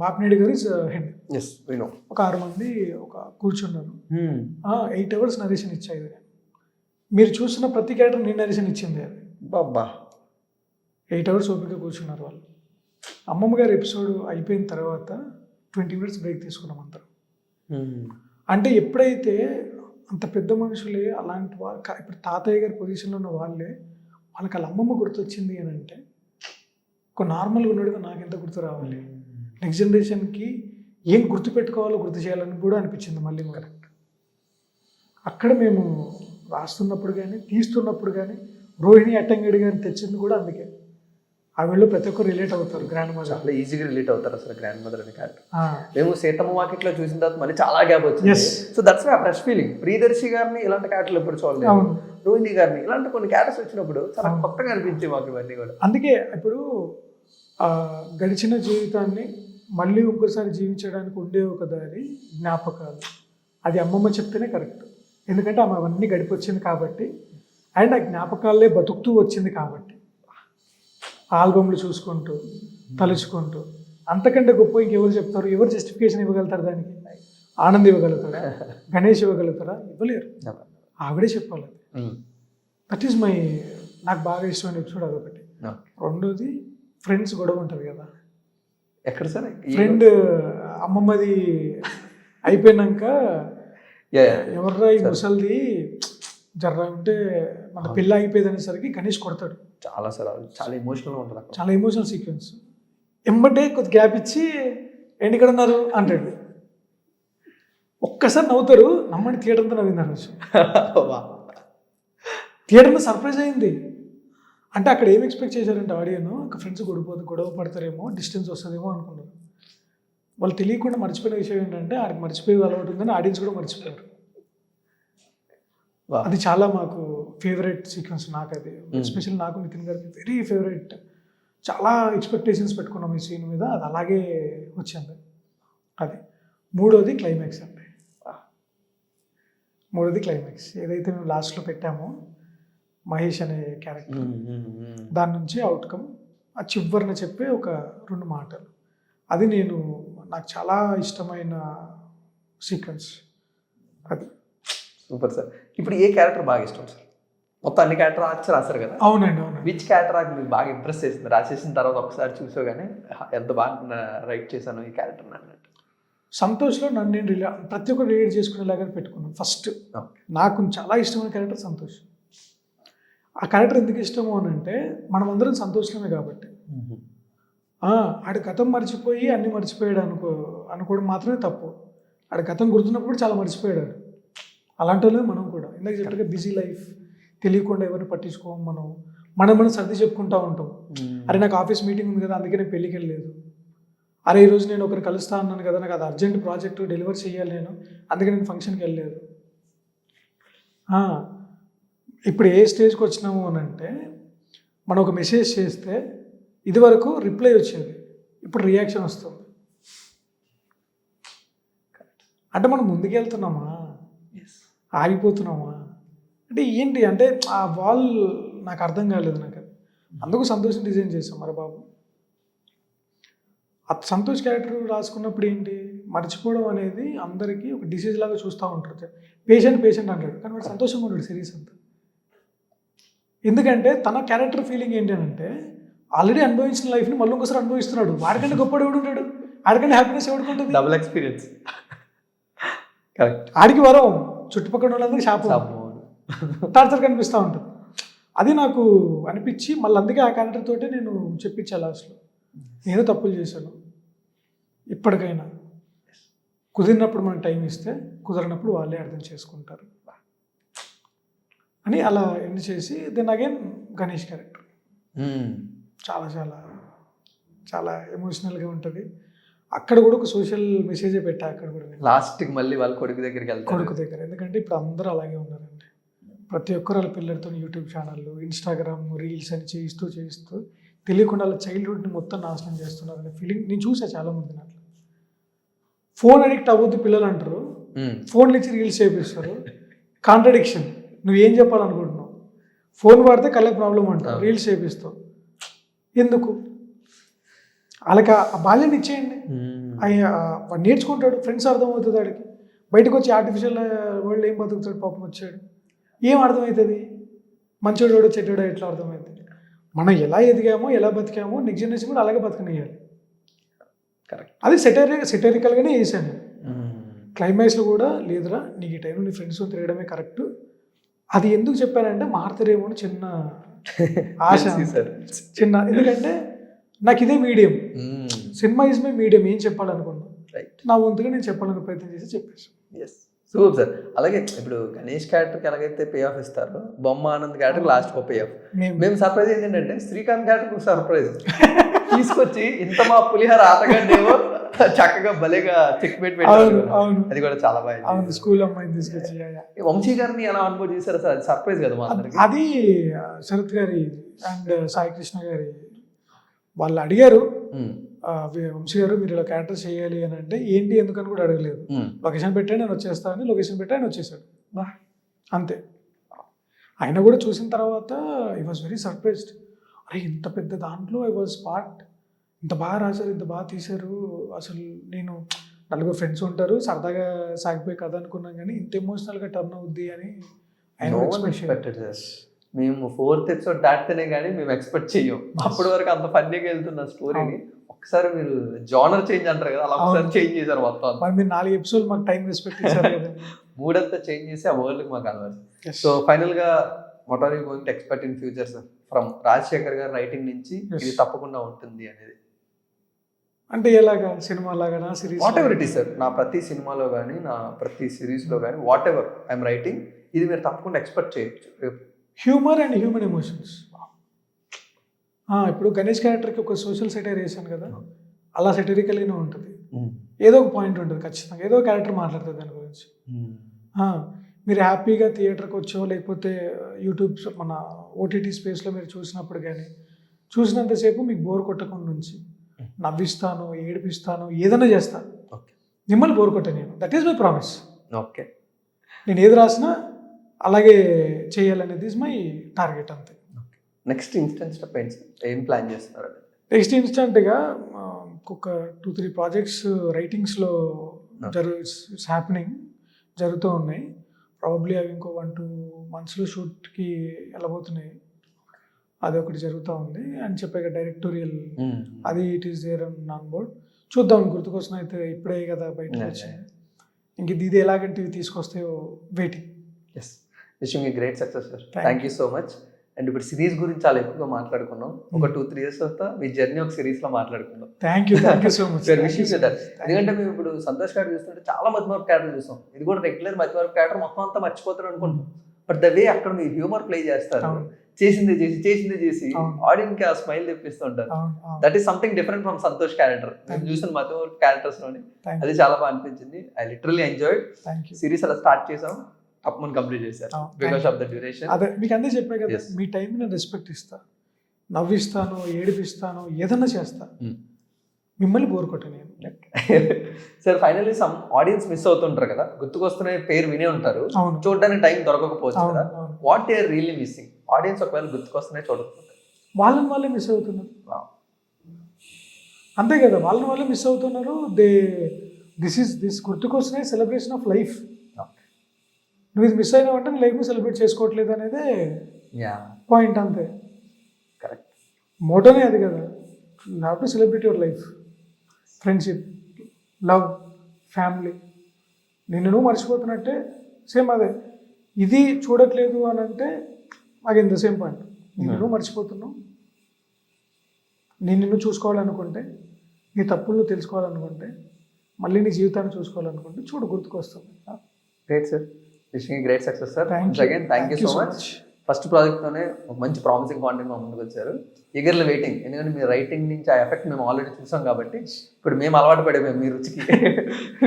బాపినేడి గారు ఇస్ హెడ్. ఒక 6 మంది ఒక కూర్చున్నారు. 8 hours నరేషన్ ఇచ్చాయి. మీరు చూసిన ప్రతి క్యారెక్టర్ నేను నరేషన్ ఇచ్చింది అది. బాబా 8 hours ఓపిక కూర్చున్నారు వాళ్ళు. అమ్మమ్మ గారి ఎపిసోడ్ అయిపోయిన తర్వాత 20 minutes బ్రేక్ తీసుకున్నాం అందరం. అంటే ఎప్పుడైతే అంత పెద్ద మనుషులే అలాంటి వాళ్ళు, ఇప్పుడు తాతయ్య గారి పొజిషన్లో ఉన్న వాళ్ళకి వాళ్ళ అమ్మమ్మ గుర్తొచ్చింది అని అంటే ఒక నార్మల్గా ఉన్నాడుగా నాకు ఎంత గుర్తు రావాలి, నెక్స్ట్ జనరేషన్కి ఏం గుర్తు పెట్టుకోవాలో గుర్తు చేయాలని కూడా అనిపించింది మళ్ళీ. కరెక్ట్. అక్కడ మేము రాస్తున్నప్పుడు కానీ తీస్తున్నప్పుడు కానీ రోహిణి అట్టంగడి గారిని తెచ్చింది కూడా అందుకే. ఆ వీళ్ళు ప్రతి ఒక్కరు రిలేట్ అవుతారు. గ్రాండ్ మదర్ చాలా ఈజీగా రిలేట్ అవుతారు అసలు గ్రాండ్ మదర్ అనే క్యారెక్టర్. మేము సీతమ్మ వాకిట్లో చూసిన తర్వాత మళ్ళీ చాలా గ్యాప్ వచ్చింది. So that's my fresh feeling. Priyadarshi గారిని ఇలాంటి క్యారెక్టర్లు ఎప్పుడు చూడలేదు, రోహిణి గారిని ఇలాంటి కొన్ని క్యారెక్టర్స్ వచ్చినప్పుడు చాలా కొత్తగా అనిపించింది మాకు ఇవన్నీ కూడా. అందుకే ఇప్పుడు గడిచిన జీవితాన్ని మళ్ళీ ఇంకోసారి జీవించడానికి ఉండే ఒక దారి జ్ఞాపకాలు. అది అమ్మమ్మ చెప్తేనే కరెక్ట్. ఎందుకంటే ఆమె అవన్నీ గడిపొచ్చింది కాబట్టి, అండ్ ఆ జ్ఞాపకాలే బతుకుతూ వచ్చింది కాబట్టి, ఆల్బమ్లు చూసుకుంటూ తలుచుకుంటూ. అంతకంటే గొప్ప ఇంకెవరు చెప్తారు? ఎవరు జస్టిఫికేషన్ ఇవ్వగలుగుతారు దానికి? ఆనంద్ ఇవ్వగలుగుతారా? గణేష్ ఇవ్వగలుగుతారా? ఇవ్వలేరు. ఆవిడే చెప్పాలి. దట్ ఈస్ మై నాకు బాగా ఇష్టమైన ఎపిసోడ్ అదొకటి. రెండోది ఫ్రెండ్స్ గొడవ ఉంటుంది కదా. ఎక్కడ సార్? ఫ్రెండ్ అమ్మమ్మది అయిపోయినాక ఎవర్రా ఈ ముసలిది జర్రా ఉంటే మన పెళ్ళి అయిపోయేది అనేసరికి గణేష్ కొడతాడు. చాలా సార్ చాలా ఎమోషనల్గా ఉంటుంది. చాలా ఎమోషనల్ సీక్వెన్స్. ఎంబటే కొద్ది గ్యాప్ ఇచ్చి ఏంటి ఇక్కడ ఉన్నారు అంటాడు. ఒక్కసారి నవ్వుతారు. నమ్మని థియేటర్ అంతా నవ్వింది ఆ రోజు. థియేటర్లో సర్ప్రైజ్ అయింది. అంటే అక్కడ ఏం ఎక్స్పెక్ట్ చేశారంటే ఆడియన్ ఒక ఫ్రెండ్స్ గొడవ పడతారేమో, డిస్టెన్స్ వస్తుందేమో అనుకున్నారు. వాళ్ళు తెలియకుండా మర్చిపోయిన విషయం ఏంటంటే ఆడికి మర్చిపోయే అలవాటు ఉందని ఆడియన్స్ కూడా మర్చిపోయారు. అది చాలా మాకు ఫేవరెట్ సీక్వెన్స్. నాకు అది ఎస్పెషల్లీ నాకు నితిన్ గారికి వెరీ ఫేవరెట్. చాలా ఎక్స్పెక్టేషన్స్ పెట్టుకున్నాం ఈ సీన్ మీద, అది అలాగే వచ్చింది. అది మూడోది క్లైమాక్స్ అండి. మూడోది క్లైమాక్స్ ఏదైతే మేము లాస్ట్లో పెట్టామో మహేష్ అనే క్యారెక్టర్, దాని నుంచి అవుట్కమ్ ఆ చివరిన చెప్పే ఒక 2 మాటలు, అది నాకు చాలా ఇష్టమైన సీక్వెన్స్ అది. Super sir. ఇప్పుడు ఏ క్యారెక్టర్ బాగా ఇష్టం సార్? మొత్తం అన్ని క్యారెక్టర్ రాశారు కదా. అవునండి, అవును. విచ్ క్యారెక్టర్ మీకు బాగా ఇంప్రెస్ చేసింది? రాసేసిన తర్వాత ఒకసారి చూసోగానే ఎంత బాగా రైట్ చేశాను ఈ క్యారెక్టర్ అన్నట్టు. సంతోష్లో నేను ప్రతి ఒక్కరు రిలేట్ చేసుకునేలాగా పెట్టుకున్నాను. ఫస్ట్ నాకు చాలా ఇష్టమైన క్యారెక్టర్ సంతోష్. ఆ క్యారెక్టర్ ఎందుకు ఇష్టము అని అంటే మనం అందరం సంతోషమే కాబట్టి. ఆడి గతం మర్చిపోయి అన్ని మర్చిపోయాడు అనుకోవడం మాత్రమే తప్పు. ఆడి గతం గుర్తున్నప్పుడు చాలా మర్చిపోయాడు. అలాంటి వాళ్ళే మనం కూడా. ఇందాక చెప్పగా బిజీ లైఫ్, తెలియకుండా ఎవరిని పట్టించుకోం. మనం సర్ది చెప్పుకుంటూ ఉంటాం. అరే నాకు ఆఫీస్ మీటింగ్ ఉంది కదా అందుకే నేను పెళ్ళికి వెళ్ళలేదు. అరే ఈరోజు నేను ఒకరు కలుస్తా అన్నాను కదా, నాకు అది అర్జెంట్ ప్రాజెక్ట్ డెలివర్ చేయాలి నేను, అందుకే నేను ఫంక్షన్కి వెళ్ళలేదు. ఆ, ఇప్పుడు ఏ స్టేజ్కి వచ్చినాము అని అంటే మనం ఒక మెసేజ్ చేస్తే ఇదివరకు రిప్లై వచ్చేది, ఇప్పుడు రియాక్షన్ వస్తుంది. అంటే మనం ముందుకెళ్తున్నామా, ఆగిపోతున్నామా అంటే ఏంటి అంటే ఆ వాల్ నాకు అర్థం కాలేదు నాకు అది. అందుకు సంతోషం డిజైన్ చేసాం. మరి బాబు ఆ సంతోష్ క్యారెక్టర్ రాసుకున్నప్పుడు ఏంటి, మర్చిపోవడం అనేది అందరికీ ఒక డిసీజ్ లాగా చూస్తూ ఉంటారు. పేషెంట్ అంటాడు, కానీ వాడు సంతోషంగా ఉంటాడు సిరీస్ అంతా. ఎందుకంటే తన క్యారెక్టర్ ఫీలింగ్ ఏంటి అంటే ఆల్రెడీ అనుభవించిన లైఫ్ని మళ్ళీ ఒకసారి అనుభవిస్తున్నాడు. వాడికంటే గొప్పడు ఎవడు ఉంటాడు, ఆడికంటే హ్యాపీనెస్ ఎవడుకుంటుంది, డబుల్ ఎక్స్పీరియన్స్. కరెక్ట్. ఆడికి వరం, చుట్టుపక్కల వాళ్ళందరికీ శాపం, టార్చర్ కనిపిస్తూ ఉంటుంది. అది నాకు అనిపించి మళ్ళీ అందుకే ఆ క్యారెక్టర్ తోటే నేను చెప్పించా లాస్ట్లో, నేను తప్పులు చేశాను, ఇప్పటికైనా కుదిరినప్పుడు మనకు టైం ఇస్తే కుదరినప్పుడు వాళ్ళే అర్థం చేసుకుంటారు అని అలా ఎండ్ చేసి దెన్ అగైన్ గణేష్ క్యారెక్టర్ చాలా చాలా చాలా ఎమోషనల్గా ఉంటుంది. అక్కడ కూడా ఒక సోషల్ మెసేజే పెట్టా అక్కడ కూడా లాస్ట్కి మళ్ళీ వాళ్ళ కొడుకు దగ్గరికి వెళ్తారు. కొడుకు దగ్గర, ఎందుకంటే ఇప్పుడు అందరూ అలాగే ఉన్నారండి. ప్రతి ఒక్కరు వాళ్ళ పిల్లలతో యూట్యూబ్ ఛానళ్ళు, ఇన్స్టాగ్రామ్ రీల్స్ అని చేయిస్తూ తెలియకుండా వాళ్ళ చైల్డ్హుడ్ని మొత్తం నాశనం చేస్తున్నారు అనే ఫీలింగ్ నేను చూసా చాలామంది. నాకు ఫోన్ అడిక్ట్ అవ్వద్దు పిల్లలు అంటారు, ఫోన్లు ఇచ్చి రీల్స్ చేపిస్తారు. కాంట్రడిక్షన్, నువ్వు ఏం చెప్పాలనుకుంటున్నావు? ఫోన్ వాడితే కళ్ళకి ప్రాబ్లం అంటావు, రీల్స్ చేపిస్తావు ఎందుకు? వాళ్ళకి ఆ బాల్యాన్ని ఇచ్చేయండి, వాడు నేర్చుకుంటాడు, ఫ్రెండ్స్ అర్థమవుతుంది వాడికి. బయటకు వచ్చి ఆర్టిఫిషియల్ వరల్డ్ ఏం బతుకుతాడు పాపం, వచ్చాడు ఏం అర్థమవుతుంది? మంచోడు చెడ్డోడో ఎట్లా అర్థమవుతుంది? మనం ఎలా ఎదిగామో ఎలా బతికామో నెక్స్ట్ జనరేషన్ కూడా అలాగే బతకనియాలి. కరెక్ట్. అది సెటరికల్గానే వేసాను. క్లైమాక్స్లో కూడా లేదురా నీకు ఈ టైంలో నీ ఫ్రెండ్స్తో తిరగడమే కరెక్ట్. అది ఎందుకు చెప్పానంటే మారుతారేమో అని చిన్న ఆశ, చిన్న, ఎందుకంటే నాకు ఇదే medium, cinema is my medium. ఏం చెప్పాలనుకున్నా నా వంతుగా నేను చెప్పాలని ప్రయత్నం చేసి చెప్పేసి. Super sir. అలాగే ఇప్పుడు గణేష్ క్యారెక్టర్కి ఎలాగైతే పే ఆఫ్ ఇస్తారో, బొమ్మ Anand character last pay of. మేము సర్ప్రైజ్ ఏంటంటే శ్రీకాంత్ క్యారెక్టర్ సర్ప్రైజ్ తీసుకొచ్చి ఇంత మా పులిహార ఆటగాడేమో చక్కగా భలేగా చెక్ పెట్టారు. అది కూడా చాలా బాగా స్కూల్ అమ్మాయిని తీసుకొచ్చి. వంశీ గారిని ఎలా ఆన్బోర్డ్ చేశారు సార్? అది సర్ప్రైజ్ కదా మా అందరికి. అది శరత్ గారి అండ్ సాయి కృష్ణ గారి వాళ్ళు అడిగారు, వంశీ గారు మీరు ఇలా క్యారెక్టర్ చేయాలి అని అంటే ఏంటి ఎందుకని కూడా అడగలేదు. లొకేషన్ పెట్టాను నేను వచ్చేస్తాను అని, లొకేషన్ పెట్టా ఆయన వచ్చేసాడు అంతే. ఆయన కూడా చూసిన తర్వాత ఐ వాజ్ వెరీ సర్ప్రైజ్డ్. అరే ఇంత పెద్ద దాంట్లో ఐ వాజ్ పార్ట్, ఇంత బాగా రాశారు, ఇంత బాగా తీశారు. అసలు నేను నలుగురు ఫ్రెండ్స్ ఉంటారు సరదాగా సాగిపోయి కథ అనుకున్నాం, కానీ ఇంత ఎమోషనల్గా టర్న్ అవుద్ది అని ఆయన ఎక్స్పెక్టెడ్. మేము 4th ఎపిసోడ్ దాటితేనే కానీ మేము ఎక్స్పెక్ట్ చెయ్యం. అప్పటి వరకు అంత ఫన్నీగా వెళ్తున్న స్టోరీని ఒకసారి మీరు జానర్ చేంజ్ అంటారు కదా, అలా ఒకసారి చేంజ్ చేశారు మొత్తం. మీరు 4 ఎపిసోడ్ మాకు టైం రెస్పెక్ట్ చేశారు కదా, మూడంతా చేంజ్ చేసి ఆ వరల్డ్కి మాకు అలవాటు. సో ఫైనల్గా what are you going to expect in future sir from Rajasekhar garu writing నుంచి? ఇది తప్పకుండా ఉంటుంది అనేది అంటే ఎలాగా, సినిమా లాగా, series, what ever it is sir. నా ప్రతి సినిమాలో కానీ నా ప్రతి సిరీస్లో కానీ వాట్ ఎవర్ ఐఎమ్ రైటింగ్, ఇది మీరు తప్పకుండా ఎక్స్పెక్ట్ చేయొచ్చు. Humour and human emotions. ఇప్పుడు గణేష్ క్యారెక్టర్కి ఒక సోషల్ సెటైర్ వేసాను కదా, అలా సెటరికల్గానే ఉంటుంది. ఏదో ఒక పాయింట్ ఉంటుంది ఖచ్చితంగా, ఏదో క్యారెక్టర్ మాట్లాడుతుంది దాని గురించి. మీరు హ్యాపీగా థియేటర్కి వచ్చో లేకపోతే యూట్యూబ్ మన ఓటీటీ స్పేస్లో మీరు చూసినప్పుడు కానీ చూసినంతసేపు మీకు బోర్ కొట్టకుండా నుంచి నవ్విస్తాను, ఏడిపిస్తాను, ఏదైనా చేస్తాను, మిమ్మల్ని బోర్ కొట్టాను నేను. That is my promise. Okay, నేను ఏది రాసినా అలాగే చేయాలనేది ఈజ్ మై టార్గెట్ అంతే. నెక్స్ట్ ఇన్స్టెంట్ స్టెప్ ఏంటి సార్? ఏం ప్లాన్ చేస్తున్నారు? నెక్స్ట్ ఇన్స్టెంట్గా ఒక 2-3 ప్రాజెక్ట్స్ రైటింగ్స్లో ఇట్స్ హ్యాపెనింగ్, జరుగుతూ ఉన్నాయి. ప్రాబబ్లీ అవి ఇంకో 1-2 monthsలో షూట్కి వెళ్ళబోతున్నాయి. అది ఒకటి జరుగుతూ ఉంది అని చెప్పాక డైరెక్టోరియల్ అది it is there on board. చూద్దాం, గుర్తుకొస్తున్న అయితే ఇప్పుడే కదా బయటకు వచ్చింది. ఇంక ఇది ఎలాగంటే ఇవి తీసుకొస్తాయో waiting. Yes, wishing you great success sir. Thank you so much. And ఇప్పుడు సిరీస్ గురించి చాలా ఎక్కువగా మాట్లాడుకున్నాం. ఒక 2-3 years తర్వాత మీ జర్నీ ఒక సిరీస్లో మాట్లాడుకుందాం. Thank you so much. ఎందుకంటే మేము ఇప్పుడు సంతోష్ క్యారెక్టర్ చూస్తుంటే చాలా మధ్యవర్పు క్యారెక్టర్ చూస్తాం. ఇది కూడా రెగ్యులర్ మధ్యవర్పు క్యారెక్టర్ మొత్తం అంతా మర్చిపోతారు అనుకుంటాం. బట్ ద వే అక్కడ మీరు హ్యూమర్ ప్లే చేస్తారు, చేసింది చేసి ఆడియన్స్ కి ఆ స్మైల్ తెప్పిస్తూ ఉంటారు. That is something different from Santosh character. నేను చూసిన మధ్యవర్పు క్యారెక్టర్స్ లోని అది చాలా బాగా అనిపించింది. I literally enjoyed. సిరీస్ అలా స్టార్ట్ చేసాం, తప్పని కంప్లీట్ చేశారు Oh, because thank of the duration. అదే మీకు అందే చెప్పే కదా, Yes. మీ టైం నేను రెస్పెక్ట్ ఇస్తా, నవ్విస్తాను, ఏడిపిస్తాను, ఏదన్నా చేస్తా, మిమ్మల్ని బోర్ కొట్ట నేను. Sir finally some audience miss అవుతుంటారు కదా, గుర్తుకొస్తున్న పేరు వినే ఉంటారు, అవును చూడడానికి టైం దొరకకపోవచ్చు అవును కదా. అవును. What are really missing? Audience ఒకవేళ గుర్తుకొస్తున్నాయి చూడకపోతే వాళ్ళని వాళ్ళే మిస్ అవుతున్నారు. అంతే కదా, వాళ్ళని వాళ్ళే మిస్ అవుతున్నారు. దిస్ గుర్తుకొస్తున్నాయి సెలబ్రేషన్ ఆఫ్ లైఫ్. నువ్వు ఇది మిస్ అయినావంటే నీ లైఫ్ని సెలబ్రేట్ చేసుకోవట్లేదు అనేదే యా పాయింట్. అంతే, కరెక్ట్. మోటోనే అది కదా. Have to celebrate your life, friendship, love, family. నిన్ను నువ్వు మర్చిపోతున్నట్టే సేమ్ అదే. ఇది చూడట్లేదు అని అంటే అగైన్ ద సేమ్ పాయింట్. నిన్ను నువ్వు మర్చిపోతున్నావు. నిన్ను చూసుకోవాలనుకుంటే, నీ తప్పులు నువ్వు తెలుసుకోవాలనుకుంటే, మళ్ళీ నీ జీవితాన్ని చూసుకోవాలనుకుంటే చూడు, గుర్తుకొస్తుంది. Great sir, wishing great success sir. Thank you. Again thank you so much. First ప్రాజెక్ట్తోనే ఒక మంచి ప్రామిసింగ్ కాంటెంట్ మా ముందుకు వచ్చారు. ఈగర్లీ వెయిటింగ్, ఎందుకంటే మీ రైటింగ్ నుంచి ఆ ఎఫెక్ట్ మేము ఆల్రెడీ చూసాం కాబట్టి ఇప్పుడు మేము అలవాటు పడిపోయాం మీ రుచికి.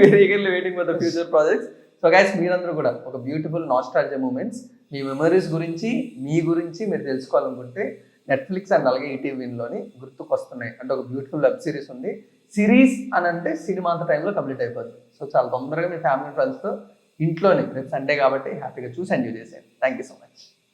మీరు eagerly waiting for the future projects. So guys, మీరందరూ కూడా ఒక బ్యూటిఫుల్ నాస్టాల్జియా మూమెంట్స్, మీ మెమరీస్ గురించి, మీ గురించి మీరు తెలుసుకోవాలనుకుంటే నెట్ఫ్లిక్స్ అండ్ అలాగే ఈటీవీలోని గుర్తుకొస్తున్నాయి అంటే ఒక బ్యూటిఫుల్ వెబ్ సిరీస్ ఉంది. సిరీస్ అని అంటే సినిమా అంత టైంలో కంప్లీట్ అయిపోతుంది. సో చాలా తొందరగా మీ ఫ్యామిలీ ఫ్రెండ్స్తో ఇంట్లోనే, రేపు సండే కాబట్టి హ్యాపీగా చూసి ఎంజాయ్ చేసేయండి. Thank you so much.